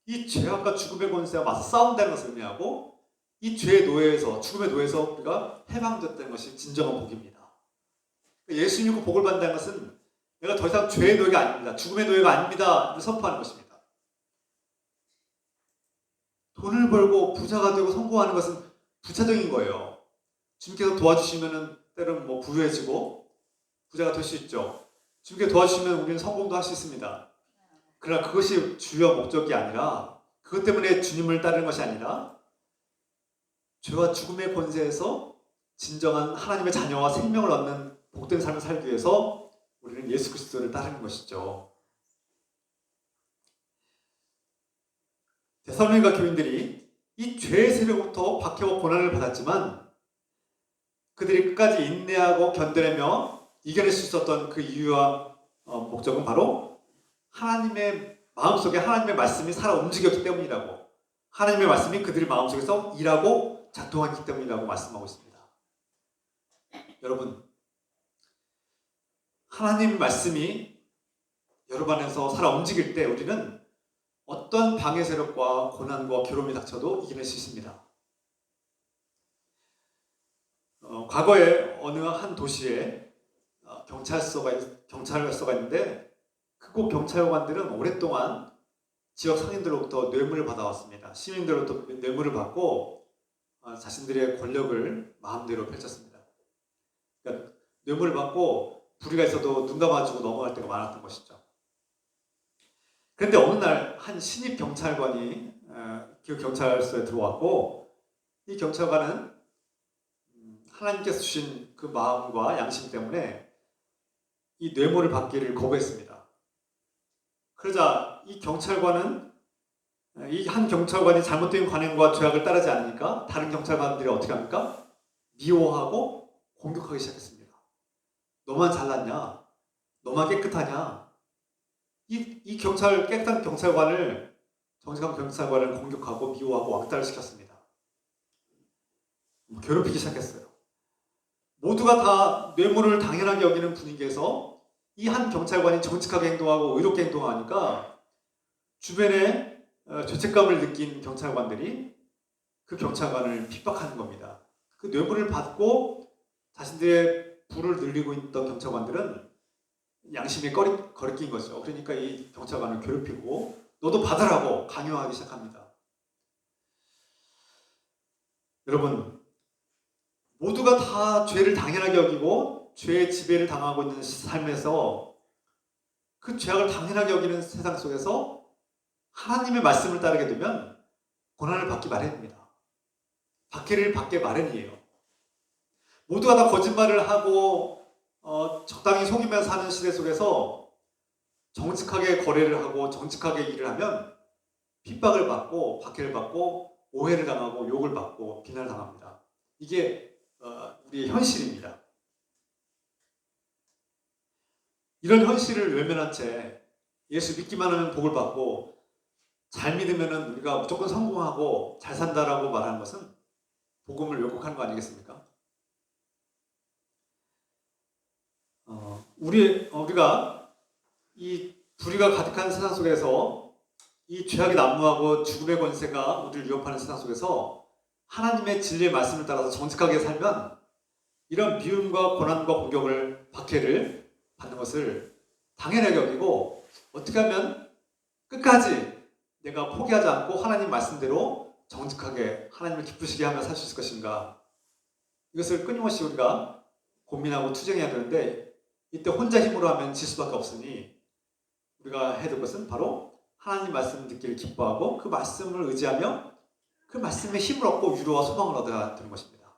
이 죄악과 죽음의 권세와 맞서 싸운다는 것을 의미하고 이 죄의 노예에서, 죽음의 노예에서 우리가 해방됐다는 것이 진정한 복입니다. 예수 믿고 복을 받는다는 것은 내가 더 이상 죄의 노예가 아닙니다. 죽음의 노예가 아닙니다. 선포하는 것입니다. 돈을 벌고 부자가 되고 성공하는 것은 부차적인 거예요. 주님께서 도와주시면은 때로는 뭐 부유해지고 부자가 될 수 있죠. 주님께서 도와주시면 우리는 성공도 할 수 있습니다. 그러나 그것이 주요 목적이 아니라, 그것 때문에 주님을 따르는 것이 아니라 죄와 죽음의 권세에서 진정한 하나님의 자녀와 생명을 얻는 복된 삶을 살기 위해서 우리는 예수 그리스도를 따르는 것이죠. 데살로니가 교인들이 이 죄의 세력부터 박해와 고난을 받았지만 그들이 끝까지 인내하고 견뎌내며 이겨낼 수 있었던 그 이유와 목적은 바로 하나님의 마음속에 하나님의 말씀이 살아 움직였기 때문이라고, 하나님의 말씀이 그들의 마음속에서 일하고 작동하기 때문이라고 말씀하고 있습니다. 여러분, 하나님 말씀이 여러분 안에서 살아 움직일 때 우리는 어떤 방해 세력과 고난과 괴로움이 닥쳐도 이겨낼 수 있습니다. 과거에 어느 한 도시에 경찰서가 있는데 그곳 경찰관들은 오랫동안 지역 상인들로부터 뇌물을 받아왔습니다. 시민들로부터 뇌물을 받고 자신들의 권력을 마음대로 펼쳤습니다. 그러니까 뇌물을 받고 불의가 있어도 눈 감아주고 넘어갈 때가 많았던 것이죠. 그런데 어느 날 한 신입 경찰관이 그 경찰서에 들어왔고, 이 경찰관은 하나님께서 주신 그 마음과 양심 때문에 이 뇌물을 받기를 거부했습니다. 그러자 이 경찰관은, 이 한 경찰관이 잘못된 관행과 죄악을 따르지 않으니까 다른 경찰관들이 어떻게 합니까? 미워하고 공격하기 시작했습니다. 너만 잘났냐? 너만 깨끗하냐? 이 깨끗한 경찰관을, 정직한 경찰관을 공격하고 미워하고 왕따를 시켰습니다. 괴롭히기 시작했어요. 모두가 다 뇌물을 당연하게 여기는 분위기에서 이 한 경찰관이 정직하게 행동하고 의롭게 행동하니까 주변에 죄책감을 느낀 경찰관들이 그 경찰관을 핍박하는 겁니다. 그 뇌물을 받고 자신들의 부를 늘리고 있던 경찰관들은 양심에 거리낀 거죠. 그러니까 이 경찰관을 괴롭히고 너도 받으라고 강요하기 시작합니다. 여러분, 모두가 다 죄를 당연하게 여기고 죄의 지배를 당하고 있는 삶에서, 그 죄악을 당연하게 여기는 세상 속에서 하나님의 말씀을 따르게 되면 고난을 받기 마련입니다. 박해를 받기 마련이에요. 모두가 다 거짓말을 하고 적당히 속이면서 사는 시대 속에서 정직하게 거래를 하고 정직하게 일을 하면 핍박을 받고 박해를 받고 오해를 당하고 욕을 받고 비난을 당합니다. 이게 우리의 현실입니다. 이런 현실을 외면한 채 예수 믿기만 하면 복을 받고 잘 믿으면 우리가 무조건 성공하고 잘 산다라고 말하는 것은 복음을 왜곡하는 거 아니겠습니까? 우리가 이 불의가 가득한 세상 속에서, 이 죄악이 난무하고 죽음의 권세가 우리를 위협하는 세상 속에서 하나님의 진리의 말씀을 따라서 정직하게 살면 이런 미움과 고난과 공격을, 박해를 받는 것을 당연하게 여기고, 어떻게 하면 끝까지 내가 포기하지 않고 하나님 말씀대로 정직하게 하나님을 기쁘시게 하며 살 수 있을 것인가, 이것을 끊임없이 우리가 고민하고 투쟁해야 되는데, 이때 혼자 힘으로 하면 질 수밖에 없으니 우리가 해야 될 것은 바로 하나님 말씀 듣기를 기뻐하고 그 말씀을 의지하며 그 말씀에 힘을 얻고 위로와 소망을 얻어야 되는 것입니다.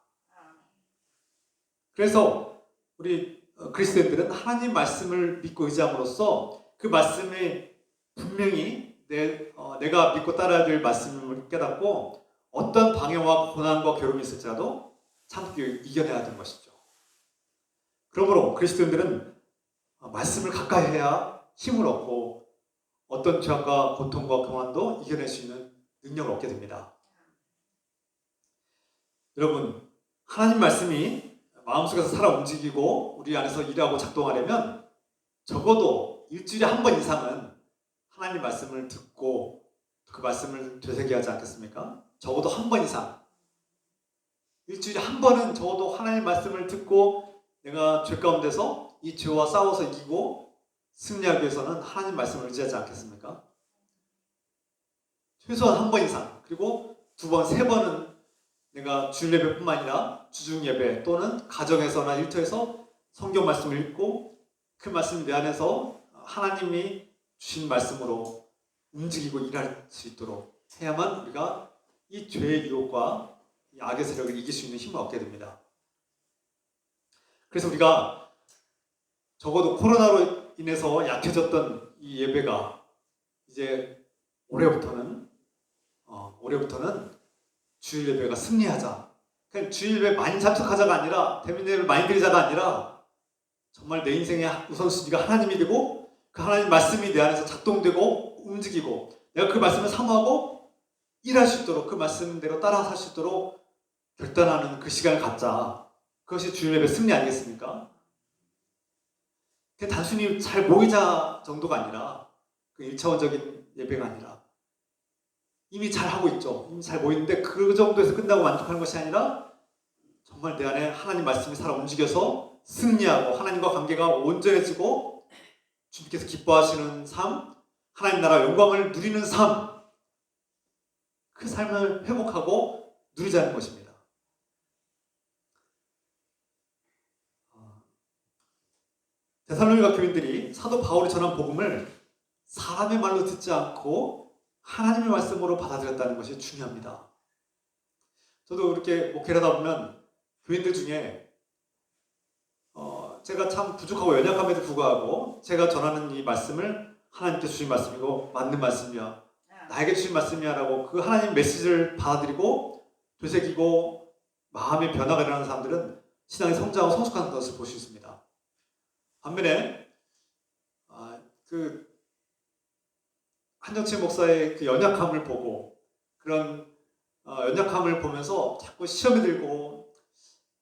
그래서 우리 그리스도인들은 하나님 말씀을 믿고 의지함으로써 그 말씀이 분명히 내가 믿고 따라야 될 말씀을 깨닫고 어떤 방해와 고난과 괴로움이 있을지라도 참고 이겨내야 되는 것이죠. 그러므로 그리스도인들은 말씀을 가까이 해야 힘을 얻고 어떤 죄악과 고통과 고난도 이겨낼 수 있는 능력을 얻게 됩니다. 여러분, 하나님 말씀이 마음속에서 살아 움직이고 우리 안에서 일하고 작동하려면 적어도 일주일에 한 번 이상은 하나님 말씀을 듣고 그 말씀을 되새겨하지 않겠습니까? 적어도 한 번 이상, 일주일에 한 번은 적어도 하나님 말씀을 듣고 내가 죄 가운데서 이 죄와 싸워서 이기고 승리하기 위해서는 하나님 말씀을 의지하지 않겠습니까? 최소한 한 번 이상, 그리고 두 번, 세 번은 내가 주일 예배뿐만 아니라 주중 예배 또는 가정에서나 일터에서 성경 말씀을 읽고 그 말씀 내 안에서 하나님이 주신 말씀으로 움직이고 일할 수 있도록 해야만 우리가 이 죄의 유혹과 이 악의 세력을 이길 수 있는 힘을 얻게 됩니다. 그래서 우리가 적어도 코로나로 인해서 약해졌던 이 예배가 이제 올해부터는 주일 예배가 승리하자. 그냥 주일 예배 많이 참석하자가 아니라 대면 예배 많이 드리자가 아니라 정말 내 인생의 우선순위가 하나님이 되고 그 하나님 말씀이 내 안에서 작동되고 움직이고 내가 그 말씀을 사모하고 일할 수 있도록 그 말씀대로 따라 살 수 있도록 결단하는 그 시간을 갖자. 그것이 주일 예배 승리 아니겠습니까? 단순히 잘 모이자 정도가 아니라 그 1차원적인 예배가 아니라 이미 잘 하고 있죠. 이미 잘 모이는데 그 정도에서 끝나고 만족하는 것이 아니라 정말 내 안에 하나님 말씀이 살아 움직여서 승리하고 하나님과 관계가 온전해지고 주님께서 기뻐하시는 삶, 하나님 나라 영광을 누리는 삶, 그 삶을 회복하고 누리자는 것입니다. 데살로니가 교인들이 사도 바울이 전한 복음을 사람의 말로 듣지 않고 하나님의 말씀으로 받아들였다는 것이 중요합니다. 저도 그렇게 목회를 하다 보면 교인들 중에 제가 참 부족하고 연약함에도 불구하고 제가 전하는 이 말씀을 하나님께 주신 말씀이고 맞는 말씀이야, 나에게 주신 말씀이야 라고 그 하나님 메시지를 받아들이고 되새기고 마음의 변화가 일어나는 사람들은 신앙이 성장하고 성숙하는 것을 볼 수 있습니다. 반면에 그 한정치 목사의 그 연약함을 보고 그런 연약함을 보면서 자꾸 시험에 들고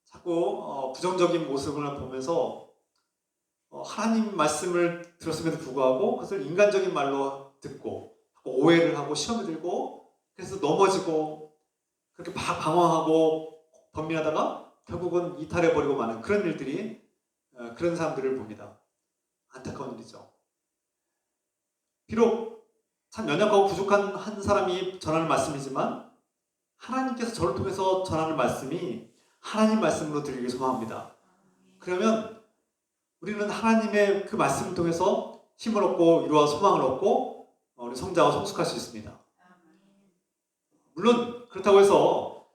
자꾸 부정적인 모습을 보면서 하나님 말씀을 들었음에도 불구하고 그것을 인간적인 말로 듣고 오해를 하고 시험에 들고 그래서 넘어지고 그렇게 막 방황하고 번민하다가 결국은 이탈해버리고 마는 그런 일들이 그런 사람들을 봅니다. 안타까운 일이죠. 비록 참 연약하고 부족한 한 사람이 전하는 말씀이지만 하나님께서 저를 통해서 전하는 말씀이 하나님 말씀으로 들리길 소망합니다. 그러면 우리는 하나님의 그 말씀을 통해서 힘을 얻고 위로와 소망을 얻고 우리 성장하고 성숙할 수 있습니다. 물론 그렇다고 해서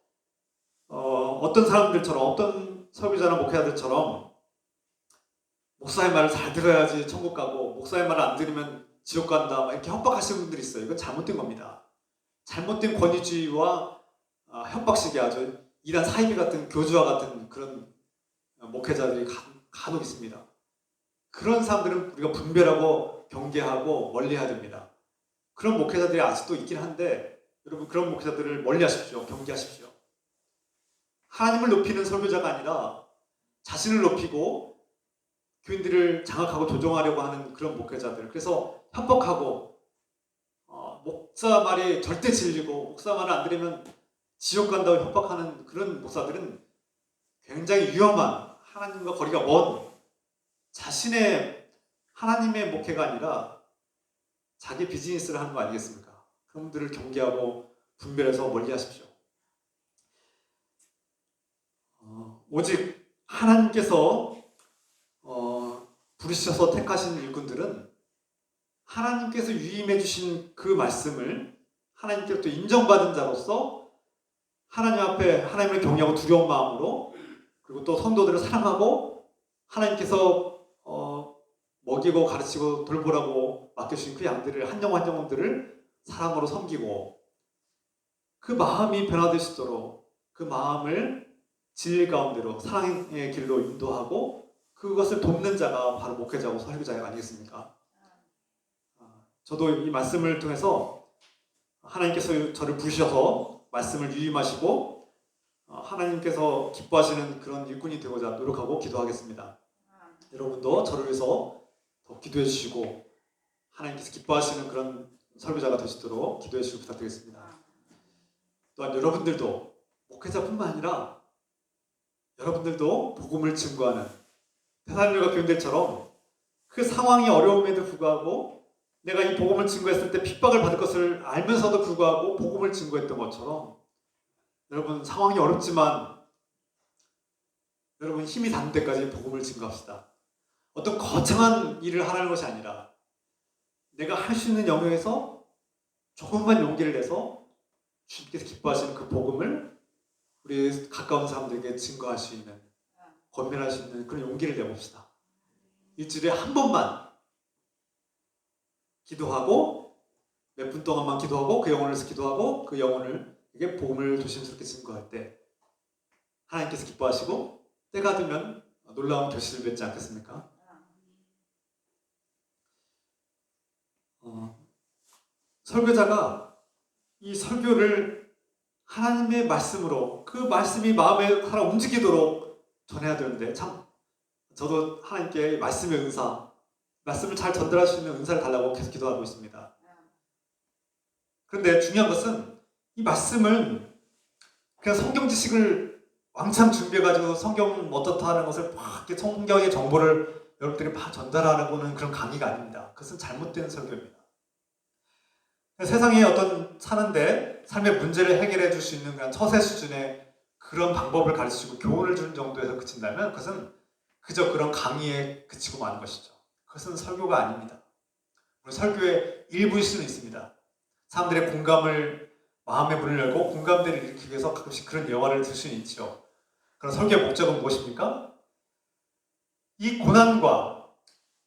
어떤 사람들처럼 어떤 설교자나 목회자들처럼 목사의 말을 잘 들어야지 천국 가고 목사의 말을 안 들으면 지옥 간다 이렇게 협박하시는 분들이 있어요. 이건 잘못된 겁니다. 잘못된 권위주의와 협박식이 아주 이단 사이비 같은 교주와 같은 그런 목회자들이 간혹 있습니다. 그런 사람들은 우리가 분별하고 경계하고 멀리해야 됩니다. 그런 목회자들이 아직도 있긴 한데 여러분 그런 목회자들을 멀리하십시오. 경계하십시오. 하나님을 높이는 설교자가 아니라 자신을 높이고 교인들을 장악하고 조종하려고 하는 그런 목회자들, 그래서 협박하고 목사 말이 절대 진리고 목사 말을 안 들으면 지옥 간다고 협박하는 그런 목사들은 굉장히 위험한 하나님과 거리가 먼 자신의 하나님의 목회가 아니라 자기 비즈니스를 하는 거 아니겠습니까? 그분들을 경계하고 분별해서 멀리하십시오. 오직 하나님께서 부르셔서 택하신 일꾼들은 하나님께서 유임해 주신 그 말씀을 하나님께로부터 인정받은 자로서 하나님 앞에 하나님을 경외하고 두려운 마음으로 그리고 또 성도들을 사랑하고 하나님께서 먹이고 가르치고 돌보라고 맡겨주신 그 양들을 한 영혼 한 영혼들을 사랑으로 섬기고 그 마음이 변화될 수 있도록 그 마음을 진리 가운데로 사랑의 길로 인도하고 그것을 돕는 자가 바로 목회자고 설교자가 아니겠습니까? 저도 이 말씀을 통해서 하나님께서 저를 부르셔서 말씀을 유임하시고 하나님께서 기뻐하시는 그런 일꾼이 되고자 노력하고 기도하겠습니다. 여러분도 저를 위해서 더 기도해 주시고 하나님께서 기뻐하시는 그런 설교자가 되시도록 기도해 주시고 부탁드리겠습니다. 또한 여러분들도 목회자뿐만 아니라 여러분들도 복음을 증거하는 테살로니가 교인들처럼 그 상황이 어려움에도 불구하고 내가 이 복음을 증거했을 때 핍박을 받을 것을 알면서도 불구하고 복음을 증거했던 것처럼 여러분 상황이 어렵지만 여러분 힘이 닿는 데까지 복음을 증거합시다. 어떤 거창한 일을 하라는 것이 아니라 내가 할 수 있는 영역에서 조금만 용기를 내서 주님께서 기뻐하시는 그 복음을 우리 가까운 사람들에게 증거할 수 있는, 권면할 수 있는 그런 용기를 내봅시다. 일주일에 한 번만 기도하고 몇 분 동안만 기도하고 그 영혼을 위해서 기도하고 그 영혼을 이게 복음을 조심스럽게 증거할 때 하나님께서 기뻐하시고 때가 되면 놀라운 결실을 맺지 않겠습니까? 설교자가 이 설교를 하나님의 말씀으로 그 말씀이 마음에 살아 움직이도록 전해야 되는데 참 저도 하나님께 말씀의 은사, 말씀을 잘 전달할 수 있는 은사를 달라고 계속 기도하고 있습니다. 그런데 중요한 것은 이 말씀은 그냥 성경 지식을 왕창 준비해가지고 성경 어떻다 하는 것을 막 이렇게 성경의 정보를 여러분들이 막 전달하는 그런 강의가 아닙니다. 그것은 잘못된 설교입니다. 세상에 어떤 사는데 삶의 문제를 해결해 줄 수 있는 그냥 처세 수준의 그런 방법을 가르치고 교훈을 주는 정도에서 그친다면 그것은 그저 그런 강의에 그치고 마는 것이죠. 그것은 설교가 아닙니다. 물론 설교의 일부일 수는 있습니다. 사람들의 공감을, 마음의 문을 열고 공감대를 일으키기 위해서 가끔씩 그런 예화를 들 수는 있죠. 그런 설교의 목적은 무엇입니까? 이 고난과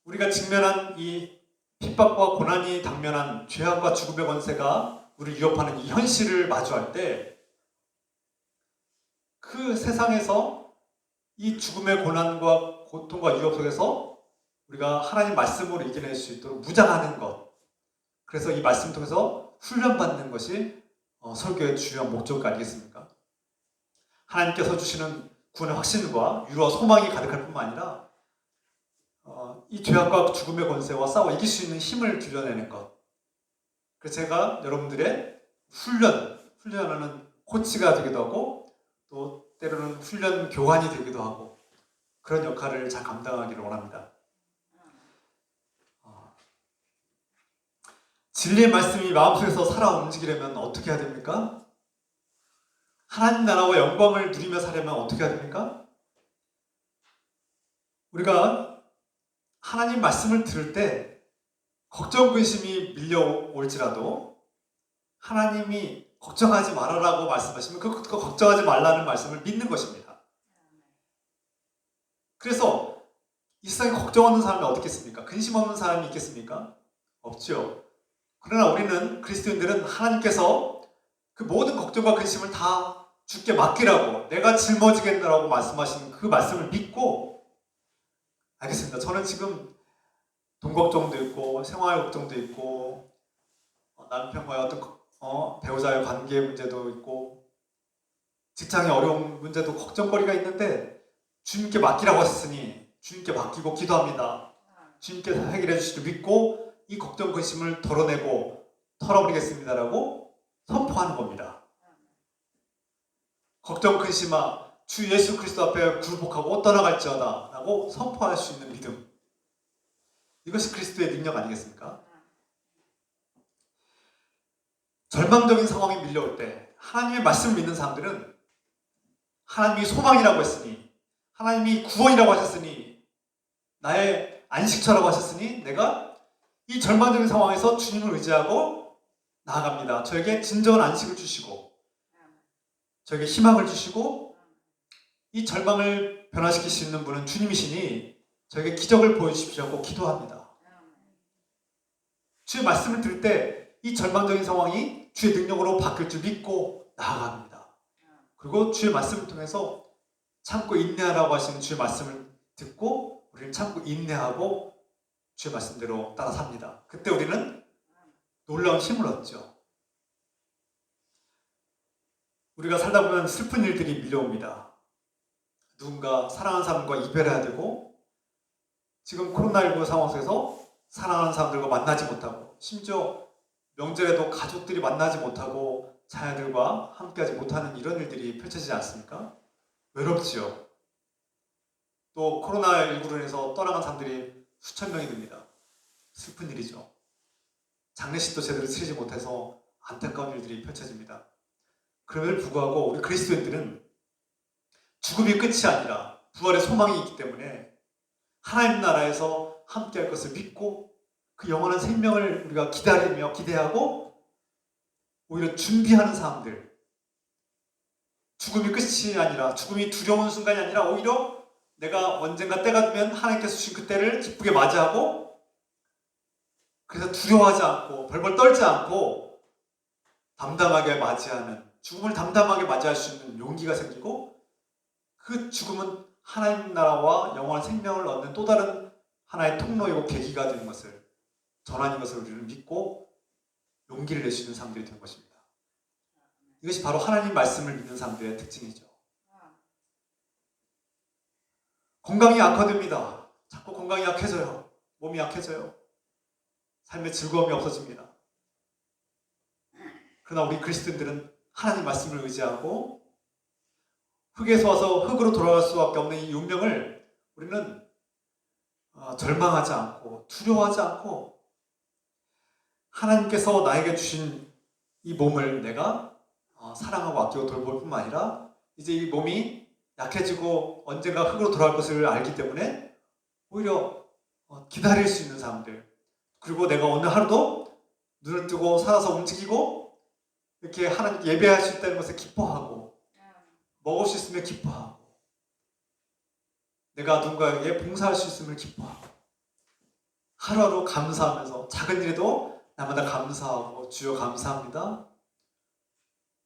우리가 직면한 이 핍박과 고난이 당면한 죄악과 죽음의 권세가 우리를 위협하는 이 현실을 마주할 때 그 세상에서 이 죽음의 고난과 고통과 위협 속에서 우리가 하나님 말씀으로 이겨낼 수 있도록 무장하는 것, 그래서 이 말씀을 통해서 훈련받는 것이 설교의 주요한 목적 아니겠습니까? 하나님께서 주시는 구원의 확신과 위로와 소망이 가득할 뿐만 아니라 이 죄악과 죽음의 권세와 싸워 이길 수 있는 힘을 길러내는 것. 그래서 제가 여러분들의 훈련하는 코치가 되기도 하고 또 때로는 훈련 교환이 되기도 하고 그런 역할을 잘 감당하기를 원합니다. 진리의 말씀이 마음속에서 살아 움직이려면 어떻게 해야 됩니까? 하나님 나라와 영광을 누리며 살려면 어떻게 해야 됩니까? 우리가 하나님 말씀을 들을 때 걱정, 근심이 밀려올지라도 하나님이 걱정하지 말아라고 말씀하시면 그 걱정하지 말라는 말씀을 믿는 것입니다. 그래서 이 세상에 걱정 없는 사람이 어떻겠습니까? 근심 없는 사람이 있겠습니까? 없죠. 그러나 우리는 그리스도인들은 하나님께서 그 모든 걱정과 근심을 다 주께 맡기라고 내가 짊어지겠다라고 말씀하신 그 말씀을 믿고 알겠습니다. 저는 지금 돈 걱정도 있고 생활 걱정도 있고 남편과의 어떤 배우자의 관계 문제도 있고 직장의 어려운 문제도 걱정거리가 있는데 주님께 맡기라고 하셨으니 주님께 맡기고 기도합니다. 주님께서 해결해 주시길 믿고 이 걱정 근심을 덜어내고 털어버리겠습니다라고 선포하는 겁니다. 걱정 근심아 주 예수 그리스도 앞에 굴복하고 떠나갈지어다 라고 선포할 수 있는 믿음, 이것이 그리스도의 능력 아니겠습니까? 절망적인 상황이 밀려올 때 하나님의 말씀을 믿는 사람들은 하나님이 소망이라고 했으니 하나님이 구원이라고 하셨으니 나의 안식처라고 하셨으니 내가 이 절망적인 상황에서 주님을 의지하고 나아갑니다. 저에게 진정한 안식을 주시고 저에게 희망을 주시고 이 절망을 변화시킬 수 있는 분은 주님이시니 저에게 기적을 보여주십시오 하고 기도합니다. 주의 말씀을 들을 때 이 절망적인 상황이 주의 능력으로 바뀔 줄 믿고 나아갑니다. 그리고 주의 말씀을 통해서 참고 인내하라고 하시는 주의 말씀을 듣고 우리는 참고 인내하고 주의 말씀대로 따라 삽니다. 그때 우리는 놀라운 힘을 얻죠. 우리가 살다 보면 슬픈 일들이 밀려옵니다. 누군가 사랑하는 사람과 이별해야 되고 지금 코로나19 상황 속에서 사랑하는 사람들과 만나지 못하고 심지어 명절에도 가족들이 만나지 못하고 자녀들과 함께하지 못하는 이런 일들이 펼쳐지지 않습니까? 외롭지요. 또 코로나19로 인해서 떠나간 사람들이 수천 명이 됩니다. 슬픈 일이죠. 장례식도 제대로 치르지 못해서 안타까운 일들이 펼쳐집니다. 그럼에도 불구하고 우리 그리스도인들은 죽음이 끝이 아니라 부활의 소망이 있기 때문에 하나님 나라에서 함께할 것을 믿고 그 영원한 생명을 우리가 기다리며 기대하고 오히려 준비하는 사람들, 죽음이 끝이 아니라 죽음이 두려운 순간이 아니라 오히려 내가 언젠가 때가 되면 하나님께서 주신 그때를 기쁘게 맞이하고 그래서 두려워하지 않고 벌벌 떨지 않고 담담하게 맞이하는, 죽음을 담담하게 맞이할 수 있는 용기가 생기고 그 죽음은 하나님 나라와 영원한 생명을 얻는 또 다른 하나의 통로이고 계기가 되는 것을, 전환인 것을 우리는 믿고 용기를 낼 수 있는 사람들이 되는 것입니다. 이것이 바로 하나님 말씀을 믿는 사람들의 특징이죠. 건강이 악화됩니다. 자꾸 건강이 약해져요. 몸이 약해져요. 삶의 즐거움이 없어집니다. 그러나 우리 그리스도인들은 하나님 말씀을 의지하고 흙에서 와서 흙으로 돌아갈 수밖에 없는 이 운명을 우리는 절망하지 않고 두려워하지 않고 하나님께서 나에게 주신 이 몸을 내가 사랑하고 아끼고 돌볼 뿐만 아니라 이제 이 몸이 약해지고 언젠가 흙으로 돌아갈 것을 알기 때문에 오히려 기다릴 수 있는 사람들, 그리고 내가 오늘 하루도 눈을 뜨고 살아서 움직이고 이렇게 하나님 예배할 수 있다는 것을 기뻐하고 먹을 수 있으면 기뻐하고 내가 누군가에게 봉사할 수 있음을 기뻐하고 하루하루 감사하면서 작은 일에도 날마다 감사하고 주여 감사합니다.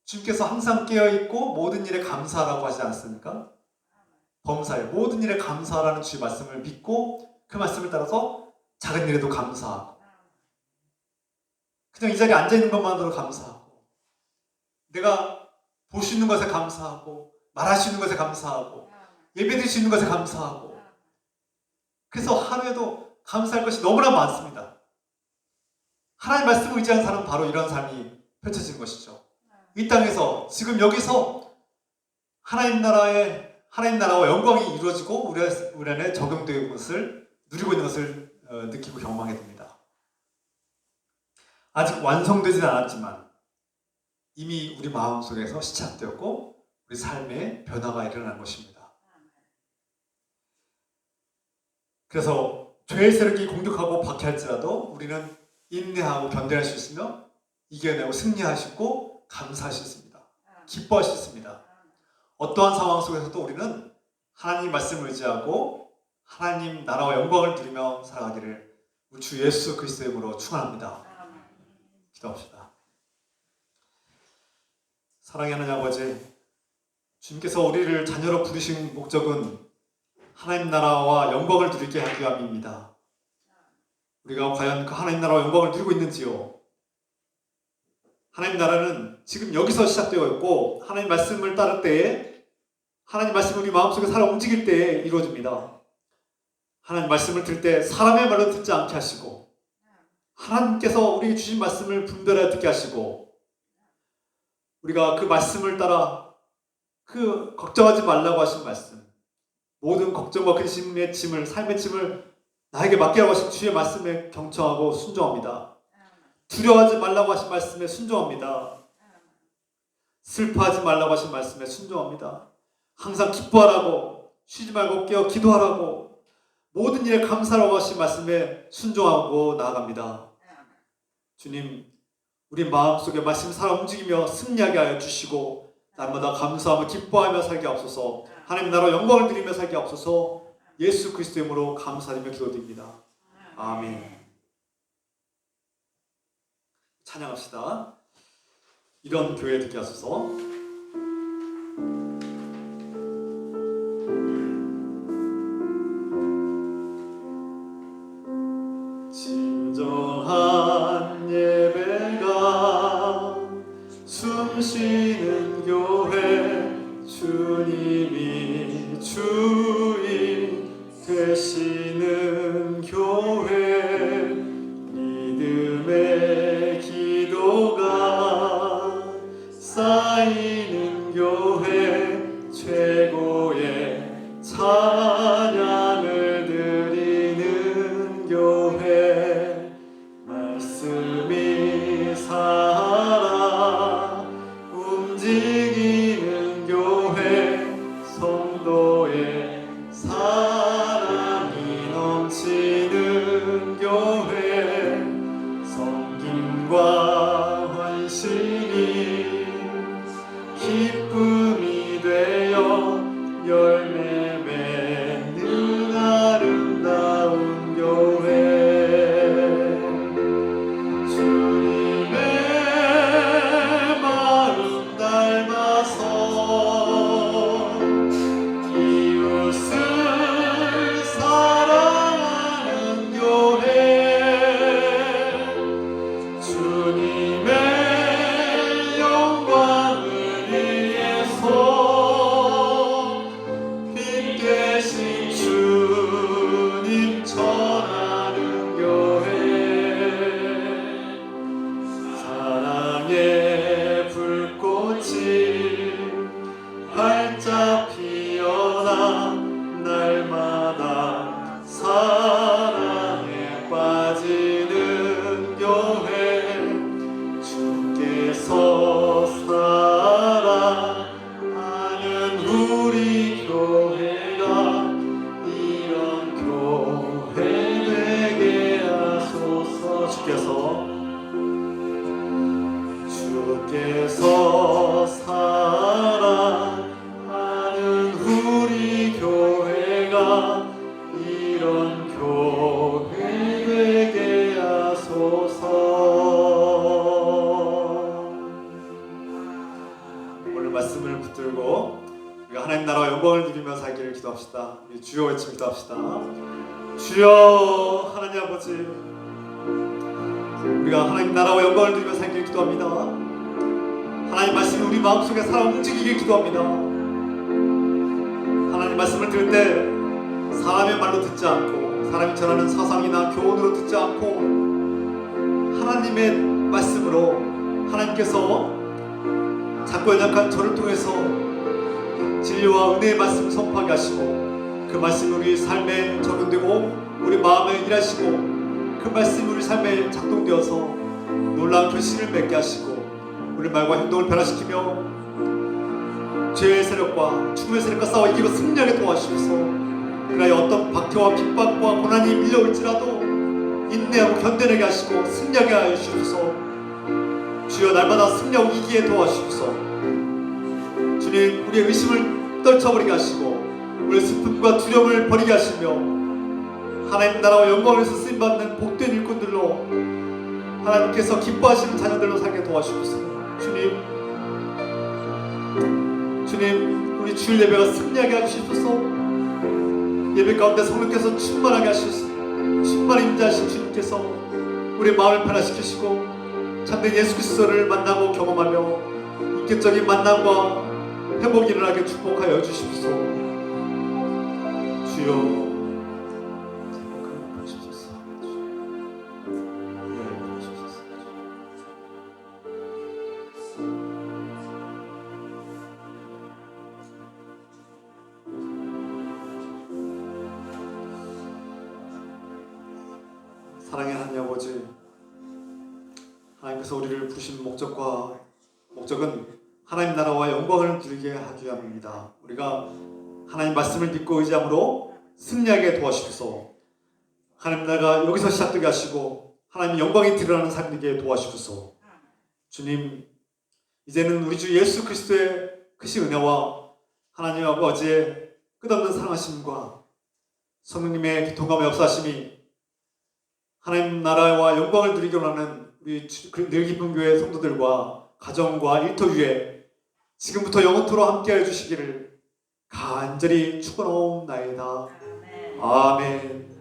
주님께서 항상 깨어있고 모든 일에 감사하라고 하지 않습니까? 범사에 모든 일에 감사하라는 주의 말씀을 믿고 그 말씀을 따라서 작은 일에도 감사하고 그냥 이 자리에 앉아있는 것만으로도 감사하고 내가 볼 수 있는 것에 감사하고 말할 수 있는 것에 감사하고 예배드릴 수 있는 것에 감사하고 그래서 하루에도 감사할 것이 너무나 많습니다. 하나님 말씀을 의지하는 사람은 바로 이런 삶이 펼쳐지는 것이죠. 이 땅에서 지금 여기서 하나님 나라와 영광이 이루어지고 우리 안에 적용되는 것을 누리고 있는 것을 느끼고 경험하게 됩니다. 아직 완성되지는 않았지만 이미 우리 마음속에서 시작되었고 우리 삶에 변화가 일어난 것입니다. 그래서 죄의 세력이 공격하고 박해할지라도 우리는 인내하고 견뎌낼 수 있으며 이겨내고 승리하시고 감사할 수 있습니다. 기뻐할 수 있습니다. 어떠한 상황 속에서도 우리는 하나님 말씀을 의지하고 하나님 나라와 영광을 누리며 살아가기를 우리 주 예수 그리스도의 이름으로 축원합니다. 기도합시다. 사랑의 하나님 아버지, 주님께서 우리를 자녀로 부르신 목적은 하나님 나라와 영광을 누리게 하기 위함입니다. 우리가 과연 그 하나님 나라와 영광을 누리고 있는지요? 하나님 나라는 지금 여기서 시작되어 있고 하나님 말씀을 따를 때에 하나님 말씀을 우리 마음속에 살아 움직일 때에 이루어집니다. 하나님 말씀을 들을 때 사람의 말로 듣지 않게 하시고 하나님께서 우리에게 주신 말씀을 분별하여 듣게 하시고 우리가 그 말씀을 따라 그 걱정하지 말라고 하신 말씀, 모든 걱정과 근심의 짐을, 삶의 짐을 나에게 맡기라고 하신 주의 말씀에 경청하고 순종합니다. 두려워하지 말라고 하신 말씀에 순종합니다. 슬퍼하지 말라고 하신 말씀에 순종합니다. 항상 기뻐하라고, 쉬지 말고 깨어 기도하라고, 모든 일에 감사하라고 하신 말씀에 순종하고 나아갑니다. 주님, 우리 마음속에 말씀 살아 움직이며 승리하게 하여 주시고 날마다 감사하며 기뻐하며 살게 하옵소서. 하나님 나라 영광을 드리며 살게 하옵소서. 예수 그리스도의 이름으로 감사드리며 기도드립니다. 아멘. 찬양합시다. 이런 교회 듣게 하소서. 진정한 예배가 숨쉬는 교회, 주님이 주인 되시는 교회, 성도의 사랑이 넘치는 교회, 섬김과 헌신이 기쁨이 되어 열매 맺는 아름다운 교회. 주님의 마음 닮아서 이웃을 사랑하는 교회, 주님의 영광을 위해서 빛 되신 주님 전하는 교회, 사랑의 불꽃이 활짝 피어나 날마다 사랑에 빠지는 교회, 주께서 사랑하는 우리 교회가 이런 교회 되게 하소서. 주께서 사랑하는 우리 교회가 이런 교회 되게 하소서. 오늘 말씀을 붙들고 우리가 하나님 나라와 영광을 누리며 살기를 기도합시다. 우리 주여 외치며 기도합시다. 주여 하나님 아버지, 우리가 하나님 나라와 영광을 누리며 살기를 기도합니다. 하나님 말씀이 우리 마음속에 살아 움직이길 기도합니다. 하나님 말씀을 들을 때 사람의 말로 듣지 않고, 사람이 전하는 사상이나 교훈으로 듣지 않고, 하나님의 말씀으로 하나님께서 작고 연약한 저를 통해서 진리와 은혜의 말씀 선포하게 하시고, 그 말씀이 우리 삶에 적용되고 우리 마음에 일하시고, 그 말씀이 우리 삶에 작동되어서 놀라운 결실을 맺게 하시고 우리 말과 행동을 변화시키며 죄의 세력과 죽음의 세력과 싸워 이기고 승리하게 도와주셔서, 그러나 어떤 박해와 핍박과 고난이 밀려올지라도 인내하고 견뎌내게 하시고 승리하게 하여 주셔서, 주여 날마다 승리하고 이기게 도와주셔서, 주님 우리의 의심을 떨쳐버리게 하시고 우리의 슬픔과 두려움을 버리게 하시며 하나님 나라와 영광에서 쓰임받는 복된 일꾼들로 하나님께서 기뻐하시는 자녀들로 살게 도와주옵소서. 주님 우리 주일 예배가 승리하게 해주시옵소서. 예배 가운데 성령께서 충만하게 하시옵소서. 충만 임재하신 주님께서 우리 마음을 변화시키시고 참된 예수 그리스도를 만나고 경험하며 인격적인 만남과 회복이 일어나게 축복하여 주시옵소서. 주여 사랑의 하나님 아버지, 하나님께서 우리를 부르신 목적은 하나님 나라와 영광을 누리게 하기 위함입니다. 우리가 하나님 말씀을 믿고 의지함으로 승리하게 도와주셔서 하나님 나라가 여기서 시작되게 하시고 하나님 영광이 드러나는 삶이 되게 도와주셔서, 주님 이제는 우리 주 예수 그리스도의 크신 은혜와 하나님 아버지의 끝없는 사랑하심과 성령님의 기통감의 역사하심이 하나님 나라와 영광을 누리기 원하는 우리 늘 깊은 교회 성도들과 가정과 일터 위에 지금부터 영원토록 함께하여 주시기를 간절히 축원하옵나이다. 아멘.